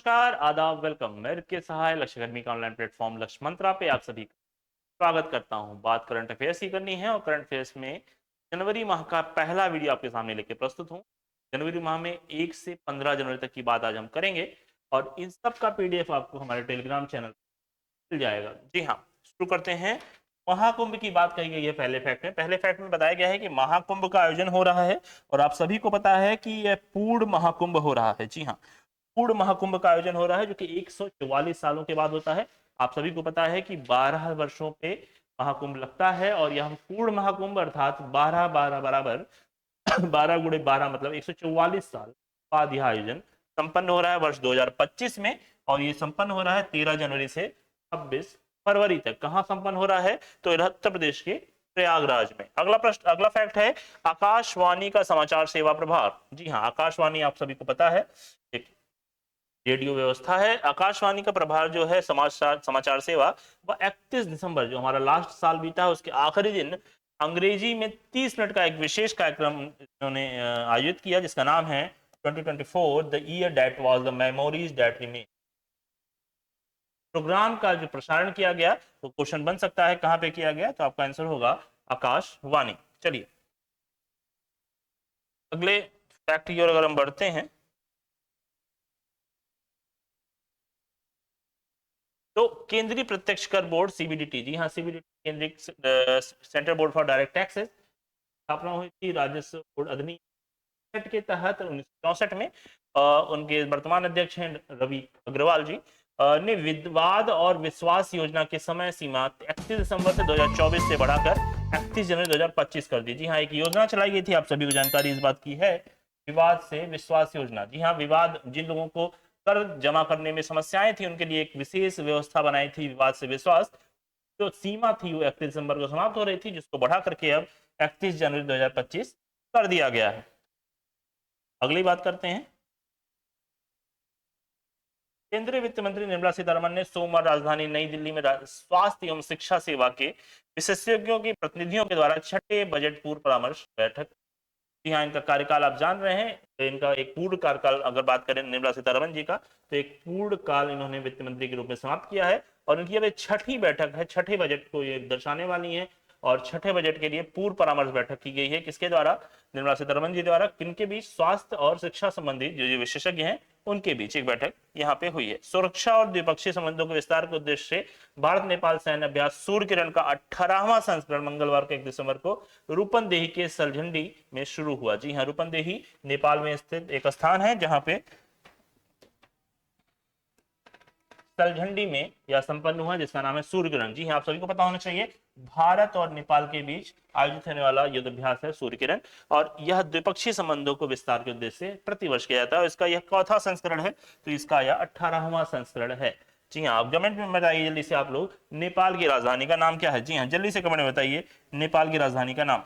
नमस्कार, आदाब, वेलकम। मैं के सहाय लक्ष्य अकादमी का ऑनलाइन प्लेटफॉर्म लक्ष्य मंत्रा पे आप सभी का स्वागत करता हूं। बात करंट अफेयर्स की करनी है और करंट अफेयर्स में जनवरी माह का पहला वीडियो आपके सामने लेके प्रस्तुत हूं। जनवरी माह में 1 से 15 जनवरी तक की बात आज हम करेंगे और इन सब का पीडीएफ आपको हमारे टेलीग्राम चैनल मिल जाएगा। जी हाँ, शुरू करते हैं। महाकुंभ की बात कही गई है पहले फैक्ट में। पहले फैक्ट में बताया गया है कि महाकुंभ का आयोजन हो रहा है और आप सभी को पता है कि यह पूर्ण महाकुंभ हो रहा है। जी हाँ, पूर्ण महाकुंभ का आयोजन हो रहा है जो कि 144 सालों के बाद होता है। आप सभी को पता है कि 12 वर्षों पे महाकुंभ लगता है और यह पूर्ण महाकुंभ अर्थात 12 12 बराबर 12 गुणे 12 मतलब 144 साल बाद यह आयोजन संपन्न हो रहा है वर्ष 2025 में। और ये संपन्न हो रहा है 13 जनवरी से 26 फरवरी तक। कहां संपन्न हो रहा है? तो उत्तर प्रदेश के प्रयागराज में। अगला प्रश्न, अगला फैक्ट है आकाशवाणी का समाचार सेवा प्रभार। जी हाँ, आकाशवाणी आप सभी को पता है एक रेडियो व्यवस्था है। आकाशवाणी का प्रभार जो है समाचार सेवा, वह 31 दिसंबर जो हमारा लास्ट साल बीता है उसके आखिरी दिन अंग्रेजी में 30 मिनट का एक विशेष कार्यक्रम इन्होंने आयोजित किया जिसका नाम है 2024 the year that was the memories that remain. Programme का जो प्रसारण किया गया वो क्वेश्चन बन सकता है कहां पे किया गया, तो आपका आंसर होगा आकाशवाणी। चलिए अगले फैक्ट की ओर अगर हम बढ़ते हैं तो केंद्रीय प्रत्यक्ष कर बोर्ड सीबीडीटी, जी हाँ सीबीडीटी केंद्रीय central board for direct taxes स्थापना हुई थी राजस्व बोर्ड अधिनियम के तहत 1964 में। उनके वर्तमान अध्यक्ष हैं रवि अग्रवाल जी। ने विवाद और विश्वास योजना की समय सीमा 31 दिसंबर से 2024 से बढ़ाकर 31 जनवरी 2025 कर दी। जी हाँ, एक योजना चलाई गई थी, आप सभी को जानकारी इस बात की है, विवाद से विश्वास योजना। जी हाँ, विवाद जिन लोगों को कर जमा करने में समस्याएं थी उनके लिए एक विशेष व्यवस्था बनाई थी विवाद से विश्वास। जो सीमा थी वो 31 दिसंबर को समाप्त हो रही थी जिसको बढ़ा करके अब 31 जनवरी 2025 कर दिया गया है। अगली बात करते हैं। केंद्रीय वित्त मंत्री निर्मला सीतारमण ने सोमवार राजधानी नई दिल्ली में स्वास्थ्य एवं शिक्षा सेवा के विशेषज्ञों की प्रतिनिधियों के द्वारा छठे बजट पूर्व परामर्श बैठक। जी हाँ, इनका कार्यकाल आप जान रहे हैं, तो इनका एक पूर्ण कार्यकाल अगर बात करें निर्मला सीतारमण जी का तो एक पूर्ण काल इन्होंने वित्त मंत्री के रूप में समाप्त किया है और इनकी अब छठी बैठक है, छठे बजट को ये दर्शाने वाली है और छठे बजट के लिए पूर्व परामर्श बैठक की गई है। किसके द्वारा? निर्मला सीतारमण जी द्वारा। किनके बीच? स्वास्थ्य और शिक्षा संबंधी जो विशेषज्ञ हैं उनके बीच एक बैठक यहाँ पे हुई है। सुरक्षा और द्विपक्षीय संबंधों के विस्तार के उद्देश्य से भारत नेपाल सैन्य अभ्यास सूर्य किरण का 18वां संस्करण मंगलवार को 1 दिसंबर को रूपंदेही के सलझंडी में शुरू हुआ। जी हाँ, रूपंदेही नेपाल में स्थित एक स्थान है जहां पे सलझंडी में यह संपन्न हुआ जिसका नाम है सूर्य किरण। जी हाँ, आप सभी को पता होना चाहिए भारत और नेपाल के बीच आयोजित होने वाला युद्ध अभ्यास है सूर्य किरण और यह द्विपक्षीय संबंधों को विस्तार के उद्देश्य से प्रतिवर्ष किया जाता है। इसका यह चौथा संस्करण है तो इसका यह 18वां संस्करण है। जी हाँ, आप कमेंट में बताइए जल्दी से आप लोग, नेपाल की राजधानी का नाम क्या है? जी हाँ, जल्दी से कमेंट में बताइए नेपाल की राजधानी का नाम।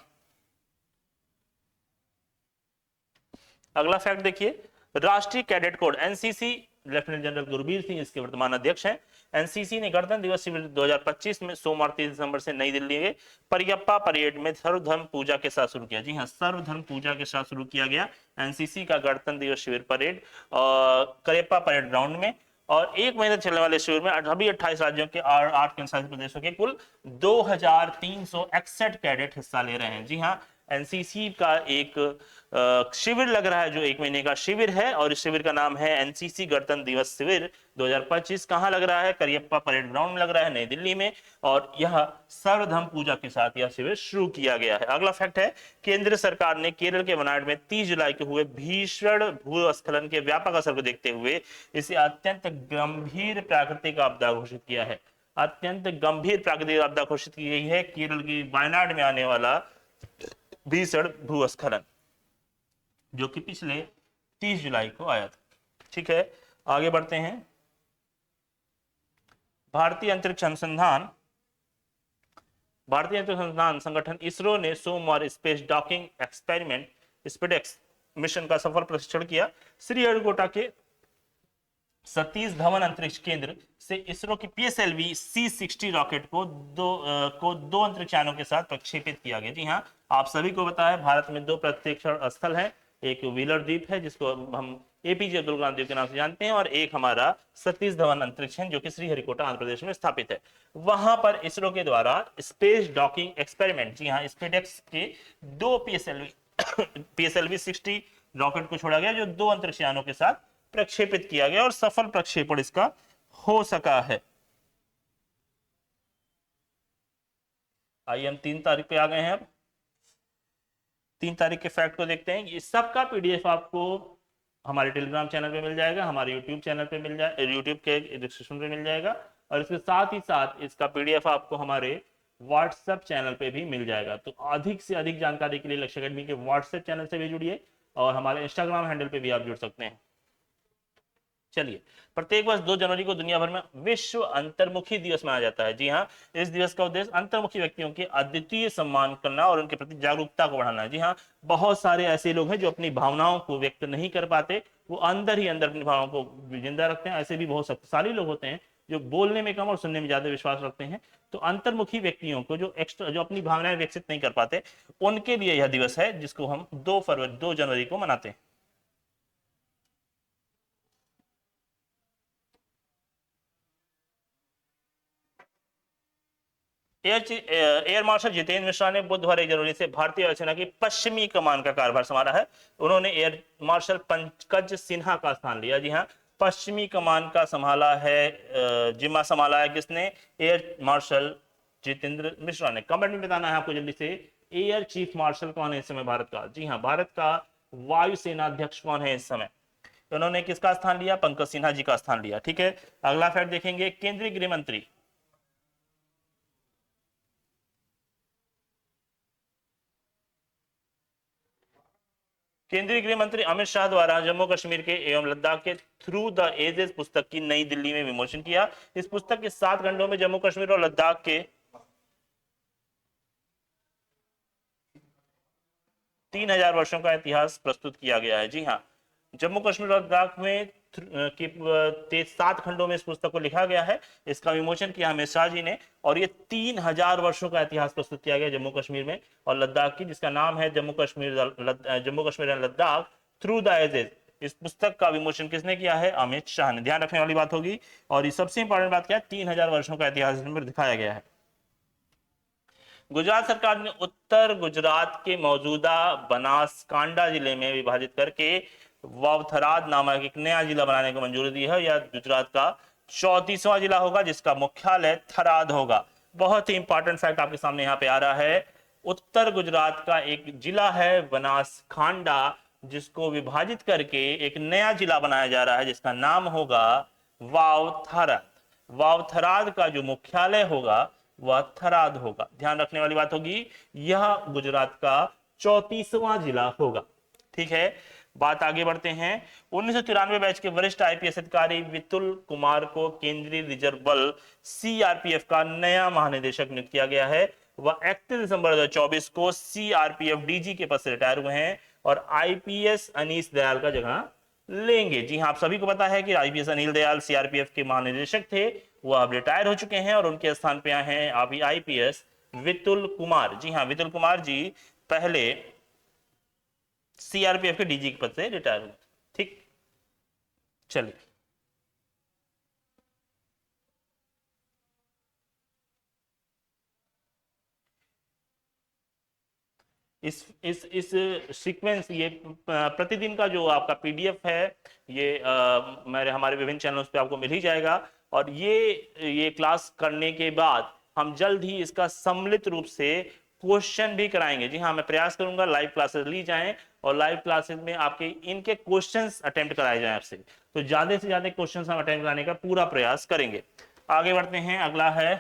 अगला फैक्ट देखिए, राष्ट्रीय cadet code NCC, lieutenant general Gurbir Singh इसके वर्तमान अध्यक्ष हैं। एनसीसी ने गणतंत्र दिवस शिविर 2025 में सोमवार 30 दिसंबर से नई दिल्ली के परियप्पा परेड में सर्वधर्म पूजा के साथ शुरू किया। जी हाँ, सर्वधर्म पूजा के साथ शुरू किया गया एनसीसी का गणतंत्र दिवस शिविर परेड करियप्पा परेड ग्राउंड में। और एक महीने चलने वाले शिविर में अभी 28 राज्यों के और 8 केंद्रशासित प्रदेशों के कुल 2361 कैडेट हिस्सा ले रहे हैं। जी हाँ, एनसीसी का एक शिविर लग रहा है जो 1 महीने का शिविर है और इस शिविर का नाम है एनसीसी गणतंत्र दिवस शिविर 2025। कहां लग रहा है? करियप्पा परेड ग्राउंड में लग रहा है नई दिल्ली में और यह सर्वधर्म पूजा के साथ यह शिविर शुरू किया गया है। अगला फैक्ट है, केंद्र सरकार ने केरल के वयनाड में 30 जुलाई को हुए भीषण भूस्खलन के व्यापक असर को देखते हुए इसे अत्यंत गंभीर प्राकृतिक आपदा घोषित किया है। अत्यंत गंभीर प्राकृतिक आपदा घोषित की गई है केरल की वायनाड में आने वाला भीषण भूस्खलन जो कि पिछले 30 जुलाई को आया था। ठीक है, आगे बढ़ते हैं। भारतीय अंतरिक्ष अनुसंधान संगठन इसरो ने सोमवार space docking experiment SpaDeX mission का सफल प्रशिक्षण किया। श्रीहरिकोटा के सतीश धवन अंतरिक्ष केंद्र से इसरो की पीएसएलवी C60 रॉकेट को दो अंतरिक्षयानों के साथ प्रक्षेपित किया गया। जी हाँ, आप सभी को पता है भारत में 2 प्रक्षेपण स्थल हैं, एक व्हीलर द्वीप है जिसको हम एपीजे अब्दुल कलाम देव के नाम से जानते हैं, और एक हमारा सतीश धवन अंतरिक्ष जो कि श्रीहरिकोटा आंध्र प्रदेश में स्थापित है। वहां पर इसरो के द्वारा स्पेस डॉकिंग एक्सपेरिमेंट, जी हाँ, स्पेसडेक्स के 2 PSLV-60 रॉकेट को छोड़ा गया, जो 2 अंतरिक्ष यानों के साथ प्रक्षेपित किया गया और सफल प्रक्षेपण इसका हो सका है। आइए हम 3 तारीख पे आ गए हैं। अब 3 तारीख के फैक्ट को देखते हैं। ये सबका पीडीएफ आपको हमारे टेलीग्राम चैनल पे मिल जाएगा, हमारे यूट्यूब चैनल पे मिल जाएगा, यूट्यूब के डिस्क्रिप्शन पे मिल जाएगा, और इसके साथ ही साथ इसका पीडीएफ आपको हमारे व्हाट्सएप चैनल पे भी मिल जाएगा। तो अधिक से अधिक जानकारी के लिए लक्ष्य अकेडमी के व्हाट्सएप चैनल से भी जुड़िए, और हमारे इंस्टाग्राम हैंडल पे भी आप जुड़ सकते हैं। चलिए, प्रत्येक वर्ष 2 जनवरी को दुनिया भर में विश्व अंतर्मुखी दिवस मनाया जाता है। जी हाँ, इस दिवस का उद्देश्य अंतर्मुखी व्यक्तियों के अद्वितीय सम्मान करना और उनके प्रति जागरूकता को बढ़ाना है। जी हाँ, बहुत सारे ऐसे लोग हैं जो अपनी भावनाओं को व्यक्त नहीं कर पाते, वो अंदर ही अंदर अपनी भावनाओं को जिंदा रखते हैं। ऐसे भी बहुत शक्तिशाली लोग होते हैं जो बोलने में कम और सुनने में ज्यादा विश्वास रखते हैं। तो अंतर्मुखी व्यक्तियों को जो अपनी भावनाएं विकसित नहीं कर पाते, उनके लिए यह दिवस है जिसको हम 2 जनवरी को मनाते हैं। एयर मार्शल जितेंद्र मिश्रा ने बुधवार 1 जनवरी से भारतीय वायुसेना की पश्चिमी कमान का कार्यभार संभाला है। उन्होंने एयर मार्शल पंकज सिन्हा का स्थान लिया। जी हाँ, पश्चिमी कमान का संभाला है, जिम्मा संभाला है किसने? एयर मार्शल जितेंद्र मिश्रा ने। कमेंट में बताना है आपको जल्दी से, एयर चीफ मार्शल कौन है इस समय भारत का? जी हाँ, भारत का वायुसेना अध्यक्ष कौन है इस समय? उन्होंने किसका स्थान लिया? पंकज सिन्हा जी का स्थान लिया। ठीक है, अगला फैक्ट देखेंगे। केंद्रीय गृह मंत्री केंद्रीय गृह मंत्री अमित शाह द्वारा जम्मू कश्मीर के एवं लद्दाख के थ्रू द एजेस पुस्तक की नई दिल्ली में विमोचन किया। इस पुस्तक के 7 खंडों में जम्मू कश्मीर और लद्दाख के 3000 वर्षों का इतिहास प्रस्तुत किया गया है। जी हाँ, जम्मू कश्मीर और लद्दाख में 7 खंडों में इस पुस्तक को लिखा गया है। इसका विमोचन किया अमित शाह जी ने, और ये 3000 वर्षों का इतिहास प्रस्तुत किया गया जम्मू कश्मीर में और लद्दाख की, जिसका नाम है Jammu Kashmir and Ladakh through the ages. इस पुस्तक का विमोचन किसने किया है? अमित शाह ने। ध्यान रखने वाली बात होगी। और ये सबसे इंपॉर्टेंट बात क्या है? 3000 वर्षों का इतिहास इसमें दिखाया गया है। गुजरात सरकार ने उत्तर गुजरात के मौजूदा बनासकांडा जिले में विभाजित करके वावथराद नामक एक नया जिला बनाने को मंजूरी दी है। यह गुजरात का 34वां जिला होगा, जिसका मुख्यालय थराद होगा। बहुत ही इंपॉर्टेंट फैक्ट आपके सामने यहाँ पे आ रहा है। उत्तर गुजरात का एक जिला है बनासकांडा, जिसको विभाजित करके एक नया जिला बनाया जा रहा है, जिसका नाम होगा वावथराद। वावथराद का जो मुख्यालय होगा वह थराद होगा। ध्यान रखने वाली बात होगी, यह गुजरात का 34वां जिला होगा। ठीक है, बात आगे बढ़ते हैं। 1993 बैच के वरिष्ठ आईपीएस अधिकारी वितुल कुमार को केंद्रीय रिजर्व बल सीआरपीएफ का नया महानिदेशक नियुक्त किया गया है। वह 31 दिसंबर 2024 को सीआरपीएफ डीजी के पद से रिटायर हुए हैं और आईपीएस अनीस दयाल का जगह लेंगे। जी हाँ, आप सभी को पता है कि आईपीएस अनिल दयाल सीआरपीएफ के महानिदेशक थे, वो अब रिटायर हो चुके हैं और उनके स्थान पे आए हैं अभी आईपीएस वितुल कुमार। जी हाँ, वितुल कुमार जी पहले सीआरपीएफ के डीजी के पद से रिटायर हुए। ठीक, चलिए इस सीक्वेंस, ये प्रतिदिन का जो आपका पीडीएफ है, ये मेरे हमारे विभिन्न चैनल्स पे आपको मिल ही जाएगा। और ये क्लास करने के बाद हम जल्द ही इसका सम्मिलित रूप से क्वेश्चन भी कराएंगे। जी हाँ, मैं प्रयास करूंगा लाइव क्लासेस ली जाएं और लाइव क्लासेस में आपके इनके क्वेश्चंस अटेम्प्ट कराए जाएं आपसे। तो ज्यादा से ज्यादा क्वेश्चंस हम अटेम्प्ट कराने का पूरा प्रयास करेंगे। आगे बढ़ते हैं। अगला है,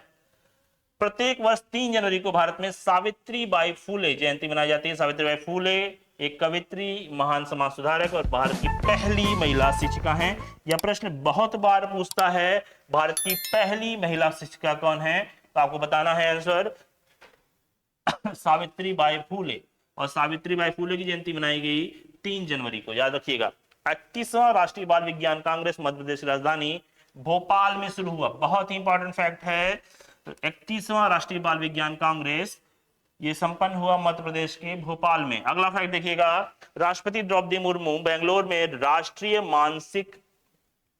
प्रत्येक वर्ष 3 जनवरी को भारत में सावित्रीबाई फूले जयंती मनाई जाती है। सावित्रीबाई फूले एक कवित्री, महान समाज सुधारक और भारत की पहली महिला शिक्षिका हैं। यह प्रश्न बहुत बार पूछता है, भारत की पहली महिला शिक्षिका कौन है? तो आपको बताना है आंसर सावित्रीबाई फूले। और सावित्रीबाई फूले की जयंती मनाई गई 3 जनवरी को, याद रखिएगा। 31वां राष्ट्रीय बाल विज्ञान कांग्रेस मध्य प्रदेश की राजधानी भोपाल में शुरू हुआ। बहुत ही इंपॉर्टेंट फैक्ट है, 31वां राष्ट्रीय बाल विज्ञान कांग्रेस ये संपन्न हुआ मध्य प्रदेश के भोपाल में। अगला फैक्ट देखिएगा, राष्ट्रपति द्रौपदी मुर्मू बेंगलोर में राष्ट्रीय मानसिक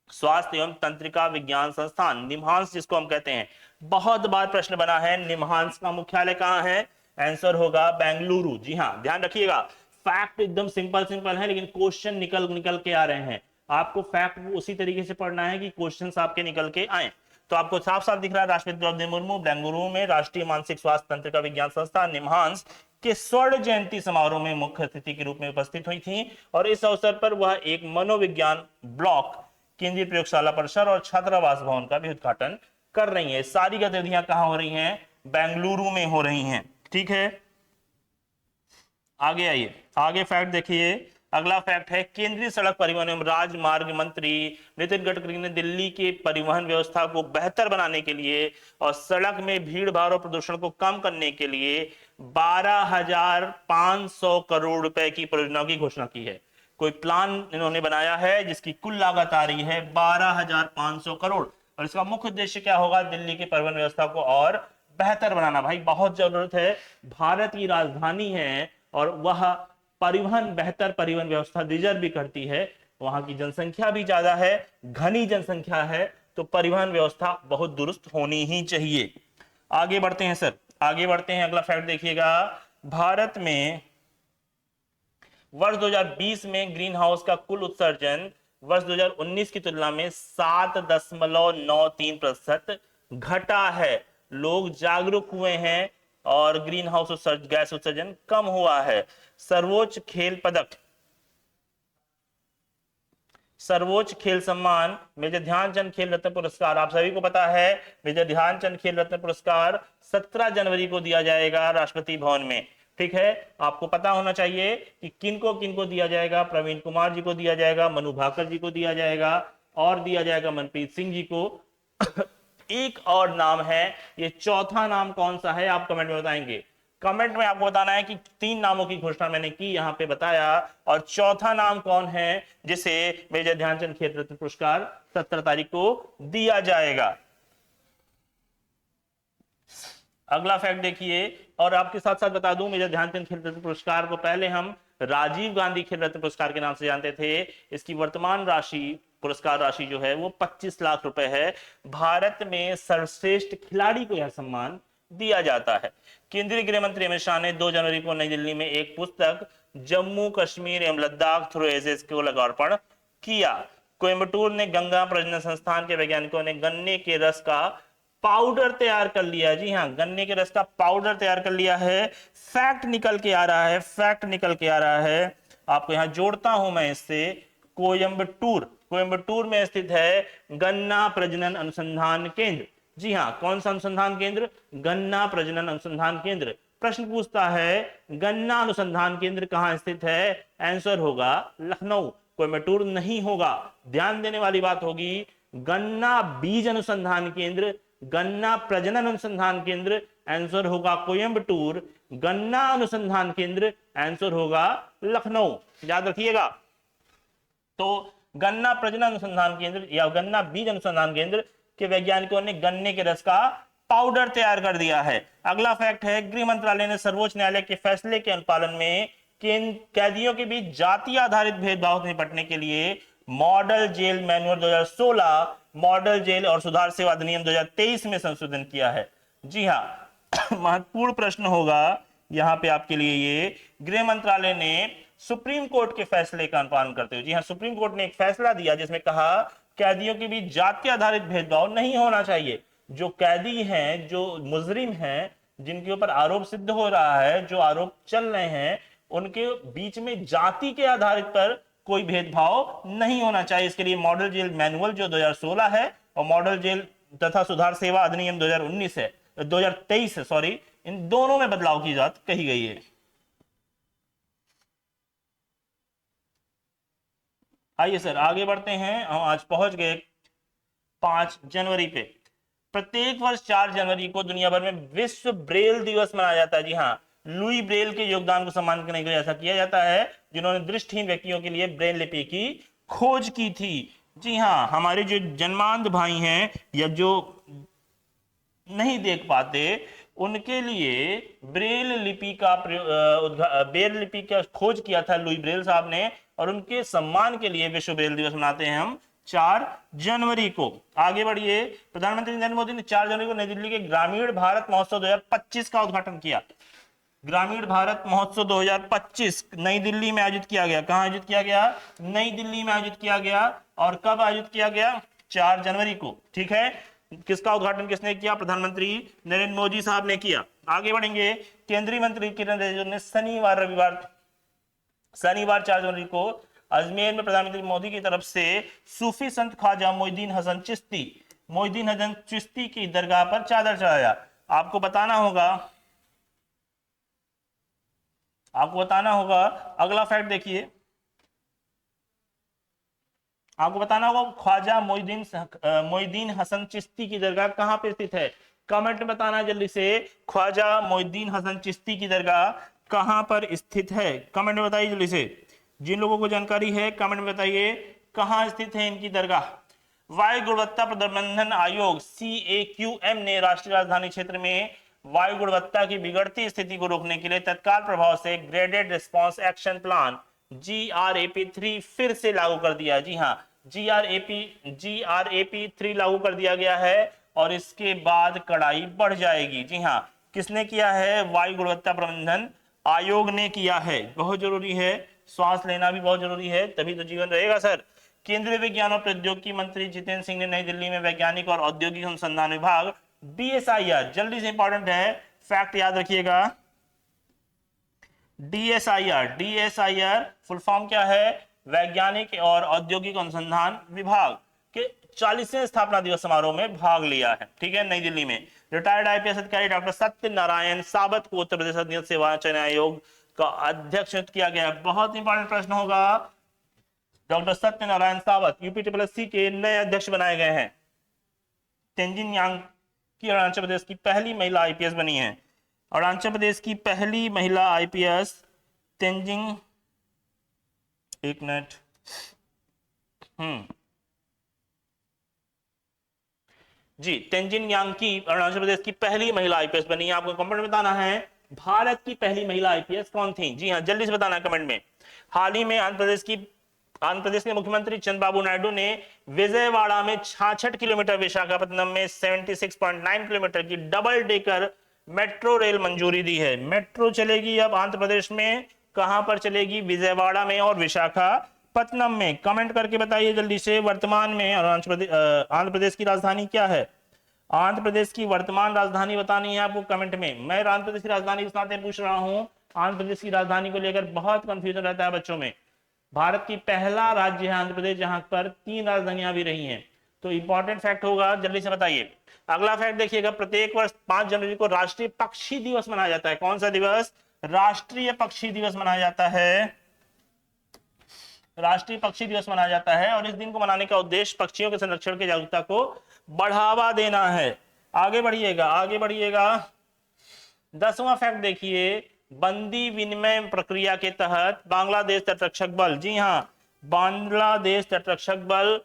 स्वास्थ्य एवं तंत्रिका विज्ञान संस्थान निम्हांस जिसको हम कहते हैं, बहुत बार प्रश्न बना है, निम्हांस का मुख्यालय कहां है? आंसर होगा बेंगलुरु। जी हाँ, ध्यान रखिएगा, फैक्ट एकदम सिंपल सिंपल है लेकिन क्वेश्चन निकल निकल के आ रहे हैं। आपको फैक्ट उसी तरीके से पढ़ना है कि क्वेश्चंस आपके निकल के आए। तो आपको साफ साफ दिख रहा है, राष्ट्रपति द्रौपदी मुर्मू बेंगलुरु में राष्ट्रीय मानसिक स्वास्थ्य तंत्रिका विज्ञान संस्थान निम्हांस के स्वर्ण जयंती समारोह में मुख्य अतिथि के रूप में उपस्थित हुई थी और इस अवसर पर वह एक मनोविज्ञान ब्लॉक, केंद्रीय प्रयोगशाला परिसर और छात्रावास भवन का भी उद्घाटन कर रही है। सारी गतिविधियां कहां हो रही हैं? बेंगलुरु में हो रही हैं। ठीक है, आगे आइए, आगे फैक्ट देखिए। अगला फैक्ट है, केंद्रीय सड़क परिवहन एवं राजमार्ग मंत्री नितिन गडकरी ने दिल्ली के परिवहन व्यवस्था को बेहतर बनाने के लिए और सड़क में भीड़ भाड़ और प्रदूषण को कम करने के लिए 12,500 करोड़ रुपए की परियोजनाओं की घोषणा की है। कोई प्लान इन्होंने बनाया है जिसकी कुल लागत आ रही है 12,500 करोड़ और इसका मुख्य उद्देश्य क्या होगा? दिल्ली की परिवहन व्यवस्था को और बेहतर बनाना। भाई बहुत जरूरत है, भारत की राजधानी है और वह परिवहन, बेहतर परिवहन व्यवस्था डिजर्व भी करती है। वहां की जनसंख्या भी ज्यादा है, घनी जनसंख्या है, तो परिवहन व्यवस्था बहुत दुरुस्त होनी ही चाहिए। आगे बढ़ते हैं सर, आगे बढ़ते हैं। अगला फैक्ट देखिएगा, भारत में वर्ष 2020 में ग्रीन हाउस का कुल उत्सर्जन वर्ष 2019 की तुलना में 7.93% घटा है। लोग जागरूक हुए हैं और ग्रीन हाउस गैस उत्सर्जन कम हुआ है। सर्वोच्च खेल पदक, सर्वोच्च खेल सम्मान मेजर ध्यानचंद खेल रत्न पुरस्कार, आप सभी को पता है मेजर ध्यानचंद खेल रत्न पुरस्कार 17 जनवरी को दिया जाएगा राष्ट्रपति भवन में। ठीक है, आपको पता होना चाहिए कि किनको दिया जाएगा। प्रवीण कुमार जी को दिया जाएगा, मनु भाकर जी को दिया जाएगा और दिया जाएगा मनप्रीत सिंह जी को। एक और नाम है, ये चौथा नाम कौन सा है आप कमेंट में बताएंगे। कमेंट में आपको बताना है कि 3 नामों की घोषणा मैंने की, यहां पे बताया, और चौथा नाम कौन है जिसे मेजर ध्यानचंद खेल रत्न पुरस्कार 17 तारीख को दिया जाएगा। अगला फैक्ट देखिए, और आपके साथ साथ बता दूं, मेजर ध्यानचंद खेल रत्न पुरस्कार को पहले हम राजीव गांधी खेल रत्न पुरस्कार के नाम से जानते थे। इसकी वर्तमान राशि, पुरस्कार राशि जो है वो 25 लाख रुपए है। भारत में सर्वश्रेष्ठ खिलाड़ी को यह सम्मान दिया जाता है। केंद्रीय गृह मंत्री अमित शाह ने 2 जनवरी को नई दिल्ली में एक पुस्तक जम्मू कश्मीर एवं लद्दाख थ्रू एजेस को लोकार्पण किया। कोयम्बटूर ने गंगा प्रजनन संस्थान के वैज्ञानिकों ने गन्ने के रस का पाउडर तैयार कर लिया। जी हाँ, गन्ने के रस का पाउडर तैयार कर लिया है। फैक्ट निकल के आ रहा है, फैक्ट निकल के आ रहा है, आपको यहां जोड़ता हूं मैं इससे। कोयम्बटूर में स्थित है गन्ना प्रजनन अनुसंधान केंद्र। जी हाँ, कौन सा अनुसंधान केंद्र? गन्ना प्रजनन अनुसंधान केंद्र। प्रश्न पूछता है गन्ना अनुसंधान केंद्र कहां स्थित है? आंसर होगा लखनऊ, कोयम्बटूर नहीं होगा। ध्यान देने वाली बात होगी, गन्ना बीज अनुसंधान केंद्र, गन्ना प्रजनन अनुसंधान केंद्र, आंसर होगा कोयम्बटूर। गन्ना अनुसंधान केंद्र, आंसर होगा लखनऊ, याद रखिएगा। तो गन्ना प्रजनन अनुसंधान केंद्र या गन्ना बीज अनुसंधान केंद्र के वैज्ञानिकों ने गन्ने के रस का पाउडर तैयार कर दिया है। अगला फैक्ट है, गृह मंत्रालय ने सर्वोच्च न्यायालय के फैसले के अनुपालन में कैदियों के बीच जाति आधारित भेदभाव से निपटने के लिए model jail manual 2016, model jail और सुधार सेवा अधिनियम 2023 में संशोधन किया है। जी हाँ, महत्वपूर्ण प्रश्न होगा यहां पे आपके लिए ये, गृह मंत्रालय ने सुप्रीम कोर्ट के फैसले का अनुपालन करते हुए, जी हाँ, सुप्रीम कोर्ट ने एक फैसला दिया जिसमें कहा कैदियों के बीच जाति आधारित भेदभाव नहीं होना चाहिए। जो कैदी हैं, जो मुजरिम हैं, जिनके ऊपर आरोप सिद्ध हो रहा है, जो आरोप चल रहे हैं, उनके बीच में जाति के आधारित पर कोई भेदभाव नहीं होना चाहिए। इसके लिए मॉडल जेल मैनुअल जो 2016 है और मॉडल जेल तथा सुधार सेवा अधिनियम 2019 है, 2023 है, सॉरी, इन दोनों में बदलाव की बात कही गई है। आइए सर आगे बढ़ते हैं, हम आज पहुंच गए 5 जनवरी पे। प्रत्येक वर्ष 4 जनवरी को दुनिया भर में विश्व ब्रेल दिवस मनाया जाता है। जी हाँ, लुई ब्रेल के योगदान को सम्मान करने के लिए ऐसा किया जाता है जिन्होंने दृष्टिहीन व्यक्तियों के लिए ब्रेल लिपि की खोज की थी। जी हाँ, हमारे जो जन्मांध भाई हैं या जो नहीं देख पाते, उनके लिए ब्रेल लिपि का ब्रेल लिपि का खोज किया था लुई ब्रेल साहब ने, और उनके सम्मान के लिए विश्व ब्रेल दिवस मनाते हैं हम 4 जनवरी को। आगे बढ़िए, प्रधानमंत्री नरेंद्र मोदी ने 4 जनवरी को नई दिल्ली के ग्रामीण भारत महोत्सव 2025 का उद्घाटन किया। ग्रामीण भारत महोत्सव 2025 नई दिल्ली में आयोजित किया गया। कहां आयोजित किया गया? नई दिल्ली में आयोजित किया गया। और कब आयोजित किया गया? 4 जनवरी को। ठीक है, किसका उद्घाटन किसने किया? प्रधानमंत्री नरेंद्र मोदी साहब ने किया। आगे बढ़ेंगे, केंद्रीय मंत्री किरण रिजिजू ने शनिवार 4 जनवरी को अजमेर में प्रधानमंत्री मोदी की तरफ से सूफी संत ख्वाजा मोइनुद्दीन हसन चिश्ती की दरगाह पर चादर चढ़ाया। आपको बताना होगा, अगला फैक्ट देखिए, आपको बताना होगा ख्वाजा मोइनुद्दीन हसन चिश्ती की दरगाह कहां पे स्थित है। कमेंट में बताना जल्दी से, ख्वाजा मोइनुद्दीन हसन चिश्ती की दरगाह कहां पर स्थित है। कमेंट में बताइए जल्दी से, जिन लोगों को जानकारी है कमेंट में बताइए कहां स्थित है इनकी दरगाह। वायु गुणवत्ता प्रबंधन आयोग CAQM ने राष्ट्रीय राजधानी क्षेत्र में वायु गुणवत्ता की बिगड़ती स्थिति को रोकने के लिए तत्काल प्रभाव से graded response action plan GRAP3 फिर से लागू कर दिया। जी हाँ, GRAP3 लागू कर दिया गया है और इसके बाद कड़ाई बढ़ जाएगी। जी हाँ, किसने किया है? वायु गुणवत्ता प्रबंधन आयोग ने किया है। बहुत जरूरी है, श्वास लेना भी बहुत जरूरी है, तभी तो जीवन रहेगा सर। केंद्रीय विज्ञान और प्रौद्योगिकी मंत्री जितेंद्र सिंह ने नई दिल्ली में वैज्ञानिक और औद्योगिक अनुसंधान विभाग DSIR, जल्दी से इंपॉर्टेंट है, फैक्ट याद रखिएगा, DSIR फुल फॉर्म क्या है? वैज्ञानिक और औद्योगिक अनुसंधान विभाग के 40वें स्थापना दिवस समारोह में भाग लिया है। ठीक है, नई दिल्ली में। रिटायर्ड IPS अधिकारी डॉक्टर सत्यनारायण साबत को उत्तर प्रदेश नियत सेवा चयन आयोग का अध्यक्ष नियुक्त किया गया। बहुत इंपॉर्टेंट प्रश्न होगा, डॉक्टर सत्यनारायण सावत UPSSC के नए अध्यक्ष बनाए गए हैं। तेंजिन यांग की अरुणाचल प्रदेश की पहली महिला IPS बनी है। अरुणाचल प्रदेश की पहली महिला IPS तेंजिंग, एक मिनट, जी, तेंजिन यांगी अरुणाचल प्रदेश की पहली महिला IPS बनी है। आपको कमेंट में बताना है भारत की पहली महिला IPS कौन थी। जी हाँ, जल्दी से बताना कमेंट में। हाल ही में आंध्र प्रदेश के मुख्यमंत्री चंद्रबाबू नायडू ने विजयवाड़ा में 66 किलोमीटर, विशाखापट्टनम में 76.9 किलोमीटर की डबल डेकर मेट्रो रेल मंजूरी दी है। मेट्रो चलेगी अब आंध्र प्रदेश में, कहां पर चलेगी? विजयवाड़ा में और विशाखापट्टनम में। कमेंट करके बताइए जल्दी से, वर्तमान में आंध्र प्रदेश की राजधानी क्या है? आंध्र प्रदेश की वर्तमान राजधानी बतानी है आपको कमेंट में। मैं आंध्र प्रदेश की राजधानी इस नाते पूछ रहा हूं, आंध्र प्रदेश की राजधानी को लेकर बहुत कंफ्यूजन रहता है बच्चों में। भारत की पहला राज्य है आंध्र प्रदेश जहां पर 3 राजधानियां भी रही हैं। तो इंपॉर्टेंट फैक्ट होगा, जल्दी से बताइए। अगला फैक्ट देखिएगा, प्रत्येक वर्ष 5 जनवरी को राष्ट्रीय पक्षी दिवस मनाया जाता है। कौन सा दिवस? राष्ट्रीय पक्षी दिवस मनाया जाता है। राष्ट्रीय पक्षी दिवस मनाया जाता है और इस दिन को मनाने का उद्देश्य पक्षियों के संरक्षण की जागरूकता को बढ़ावा देना है। आगे बढ़िएगा। 10वां फैक्ट देखिए, बंदी विनिमय प्रक्रिया के तहत बांग्लादेश तटरक्षक बल, जी हां, बांग्लादेश तटरक्षक बल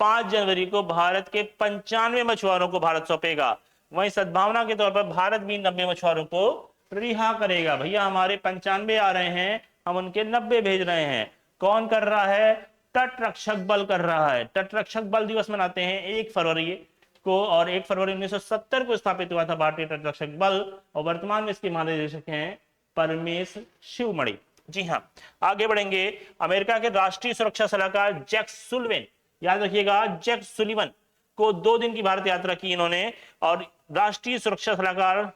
5 जनवरी को भारत के 95 मछुआरों को भारत सौंपेगा। वहीं सद्भावना के तौर पर भारत भी 90 मछुआरों को रिहा करेगा। भैया हमारे 95 आ रहे हैं, हम उनके 90 भेज रहे हैं। कौन कर रहा है? तटरक्षक बल कर रहा है। तटरक्षक बल दिवस मनाते हैं 1 फरवरी को, और 1 फरवरी 1970 को स्थापित हुआ था भारतीय तटरक्षक बल, और वर्तमान में इसके महानिदेशक हैं परमेश शिवमणि। जी हां, आगे बढ़ेंगे। अमेरिका के राष्ट्रीय सुरक्षा सलाहकार जैक सुलिवन, याद रखिएगा, जैक सुलिवन को 2 दिन की भारत यात्रा की इन्होंने, और राष्ट्रीय सुरक्षा सलाहकार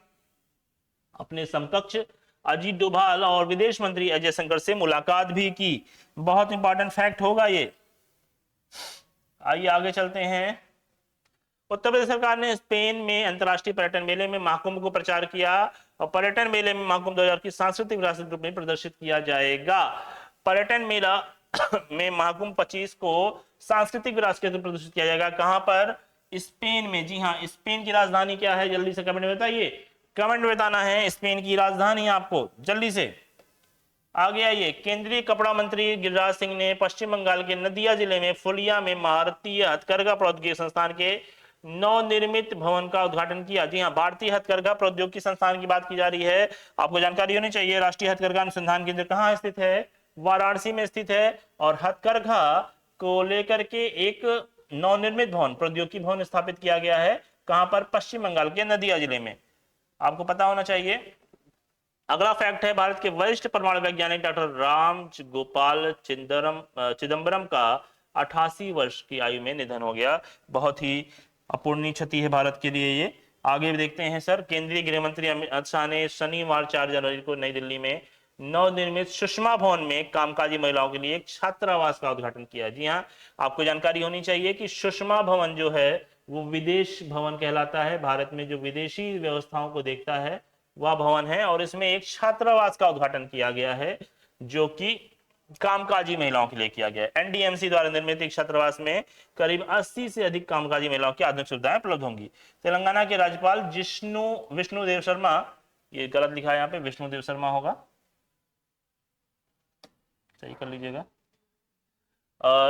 अपने समकक्ष अजीत डोभाल और विदेश मंत्री अजय शंकर से मुलाकात भी की। बहुत इंपॉर्टेंट फैक्ट होगा ये। आइए आगे चलते हैं। उत्तर प्रदेश सरकार ने स्पेन में अंतर्राष्ट्रीय पर्यटन मेले में महाकुंभ को प्रचार किया, और पर्यटन मेले में महाकुंभ 2000 की सांस्कृतिक विरासत के रूप में प्रदर्शित किया जाएगा। पर्यटन मेला में महाकुंभ 25 को सांस्कृतिक विरासत के रूप में प्रदर्शित किया जाएगा। कहां पर? स्पेन में। जी हाँ, स्पेन की राजधानी क्या है? जल्दी से कमेंट में बताइए। कमेंट में बताना है स्पेन की राजधानी आपको, जल्दी से। आगे आइए। केंद्रीय कपड़ा मंत्री गिरिराज सिंह ने पश्चिम बंगाल के नदिया जिले में फुलिया में भारतीय हथकरघा प्रौद्योगिकी संस्थान के नवनिर्मित भवन का उद्घाटन किया? जी हाँ, भारतीय हथकरघा प्रौद्योगिकी संस्थान की बात की जा रही है। आपको जानकारी होनी चाहिए, राष्ट्रीय हथकरघा अनुसंधान केंद्र कहाँ स्थित है? वाराणसी में स्थित है। और हथकरघा को लेकर के एक नवनिर्मित भवन, प्रौद्योगिकी भवन स्थापित किया गया है। कहां पर? पश्चिम बंगाल के नदिया जिले में। आपको पता होना चाहिए। अगला फैक्ट है, भारत के वरिष्ठ परमाणु वैज्ञानिक डॉक्टर राम गोपाल चिदम्बरम का 88 वर्ष की आयु में निधन हो गया। बहुत ही अपूर्णीय क्षति है भारत के लिए ये। आगे भी देखते हैं सर। केंद्रीय गृह मंत्री अमित शाह ने शनिवार 4 जनवरी को नई दिल्ली में नवनिर्मित सुषमा भवन में कामकाजी महिलाओं के लिए एक छात्रावास का उद्घाटन किया। जी हाँ, आपको जानकारी होनी चाहिए कि सुषमा भवन जो है वो विदेश भवन कहलाता है। भारत में जो विदेशी व्यवस्थाओं को देखता है वह भवन है, और इसमें एक छात्रावास का उद्घाटन किया गया है जो कि कामकाजी महिलाओं के लिए किया गया है। एनडीएमसी द्वारा निर्मित एक छात्रावास में करीब 80 से अधिक कामकाजी महिलाओं की आधुनिक सुविधाएं उपलब्ध होंगी। तेलंगाना के राज्यपाल विष्णुदेव शर्मा, ये गलत लिखा है यहाँ पे, विष्णुदेव शर्मा होगा, सही कर लीजिएगा,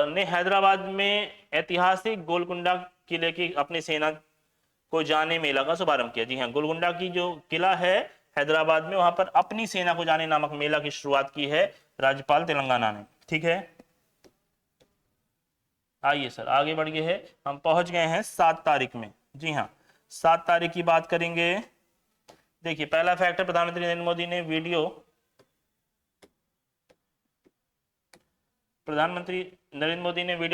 ने हैदराबाद में ऐतिहासिक गोलकुंडा किले की अपनी सेना को जाने मेला का शुभारंभ किया। जी हाँ, गोलकुंडा की जो किला है हैदराबाद में, वहां पर अपनी सेना को जाने नामक मेला की शुरुआत की है राज्यपाल तेलंगाना ने। ठीक है, आइए सर आगे बढ़ गए हैं, हम पहुंच गए हैं 7 तारीख में। जी हाँ, 7 तारीख की बात करेंगे। देखिए, पहला फैक्ट है, प्रधानमंत्री नरेंद्र मोदी ने वीडियो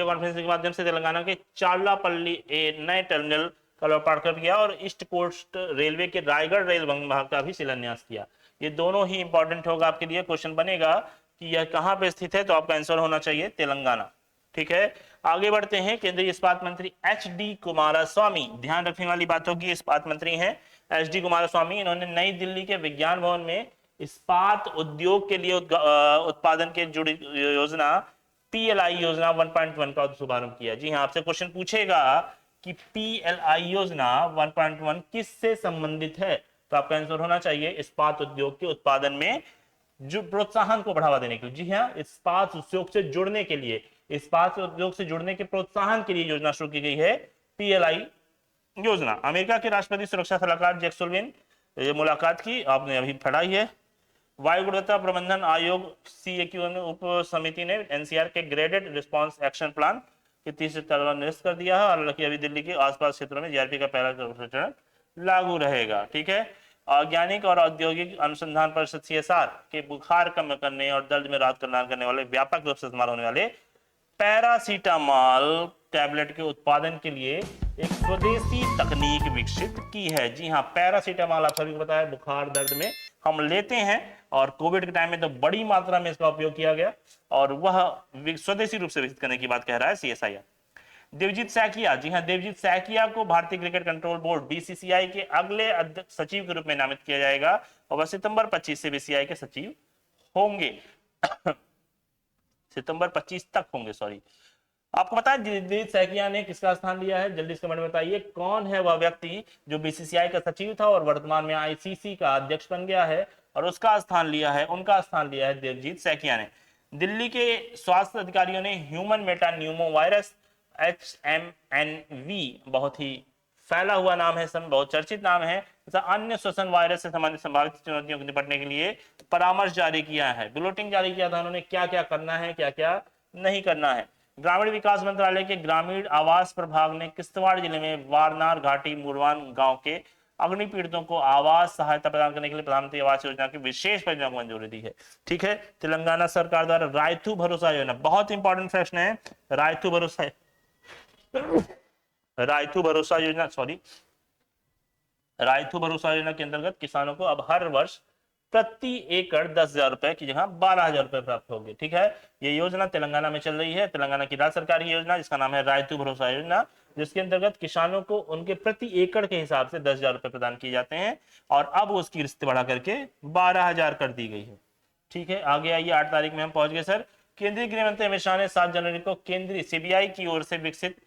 कॉन्फ्रेंसिंग के माध्यम से तेलंगाना के चार्लापल्ली नए टर्मिनल का लोकार्पण किया और ईस्ट कोस्ट रेलवे के रायगढ़ रेल भाग का भी शिलान्यास किया। ये दोनों ही इंपॉर्टेंट होगा आपके लिए। क्वेश्चन बनेगा कि यह कहां पे स्थित है, तो आपका आंसर होना चाहिए तेलंगाना। ठीक है, आगे बढ़ते हैं। केंद्रीय इस्पात मंत्री एच.डी. कुमारस्वामी, ध्यान रखने वाली बात होगी, इस्पात मंत्री हैं एच.डी. कुमारस्वामी। इन्होंने नई दिल्ली के विज्ञान भवन में इस्पात उद्योग के लिए उत्पादन के जुड़ी योजना PLI योजना 1.1 का शुभारंभ किया। जी हाँ, आपसे क्वेश्चन पूछेगा कि PLI योजना 1.1 किससे संबंधित है, तो आपका आंसर होना चाहिए इस्पात उद्योग के उत्पादन में जो प्रोत्साहन को बढ़ावा देने के लिए। जी हाँ, इस्पात उद्योग से जुड़ने के लिए, इस्पात उद्योग से जुड़ने के प्रोत्साहन के लिए योजना शुरू की गई है PLI योजना। अमेरिका के राष्ट्रपति सुरक्षा सलाहकार जैक सुलिवान मुलाकात की, आपने अभी पढ़ाई है। वायु गुणवत्ता प्रबंधन आयोग CAQ उप समिति ने NCR के ग्रेडेड रिस्पांस एक्शन प्लान के 30 सितंबर निरस्त कर दिया है। हालांकि अभी दिल्ली के आसपास क्षेत्रों में GRP का पहला चरण लागू रहेगा। ठीक है, वैज्ञानिक और औद्योगिक अनुसंधान परिषद CSR के बुखार कम करने और दर्द में राहत प्रदान करने वाले व्यापक रूप से इस्तेमाल होने वाले पैरासीटामॉल टैबलेट के उत्पादन के लिए एक स्वदेशी तकनीक विकसित की है। जी हाँ, पैरासीटामॉल आप सभी को पता है बुखार दर्द में हम लेते हैं, और कोविड के टाइम में तो बड़ी मात्रा में इसका उपयोग किया गया, और वह स्वदेशी रूप से विकसित करने की बात कह रहा है CSIR। देवजीत सैकिया, जी हाँ, देवजीत सैकिया को भारतीय क्रिकेट कंट्रोल बोर्ड BCCI के अगले अध्यक्ष सचिव के रूप में नामित किया जाएगा, और वह सितंबर 25 से BCCI के सचिव होंगे। सितंबर 25 तक होंगे, सॉरी। आपको पता है देवजीत सैकिया ने किसका स्थान लिया है? जल्दी से कमेंट में बताइए, कौन है वह व्यक्ति जो BCCI का सचिव था और वर्तमान में ICC का अध्यक्ष बन गया है और उसका स्थान लिया है, उनका स्थान लिया है देवजीत सैकिया ने। दिल्ली के स्वास्थ्य अधिकारियों ने ह्यूमन मेटान्यूमो वायरस HMNV, बहुत ही फैला हुआ नाम है, बहुत चर्चित नाम है, तथा अन्य श्वसन वायरस से संबंधित संभावित चुनौतियों को निपटने के लिए परामर्श जारी किया है। बुलेटिन जारी किया था उन्होंने, क्या क्या करना है, क्या क्या नहीं करना है। ग्रामीण विकास मंत्रालय के ग्रामीण आवास प्रभाग ने किश्तवाड़ जिले में वारनार घाटी मुरवान गांव के अग्नि पीड़ितों को आवास सहायता प्रदान करने के लिए प्रधानमंत्री आवास योजना की विशेष परियोजना को मंजूरी दी है। ठीक है, तेलंगाना सरकार द्वारा रायथू भरोसा योजना, बहुत इंपॉर्टेंट प्रश्न है, रायथू भरोसा योजना के अंतर्गत किसानों को अब हर वर्ष प्रति एकड़ 10,000 रुपए की जगह 12,000 रुपए प्राप्त होंगे। ठीक है, ये योजना तेलंगाना में चल रही है, तेलंगाना की राज्य सरकार की योजना, जिसका नाम है रायतू भरोसा योजना, जिसके अंतर्गत किसानों को उनके प्रति एकड़ के हिसाब से 10,000 रुपए प्रदान किए जाते हैं, और अब उसकी किस्त बढ़ा करके 12,000 कर दी गई है। ठीक है, आगे आइए, 8 तारीख में हम पहुंच गए सर। केंद्रीय गृह मंत्री अमित शाह ने 7 जनवरी को केंद्रीय CBI की ओर से विकसित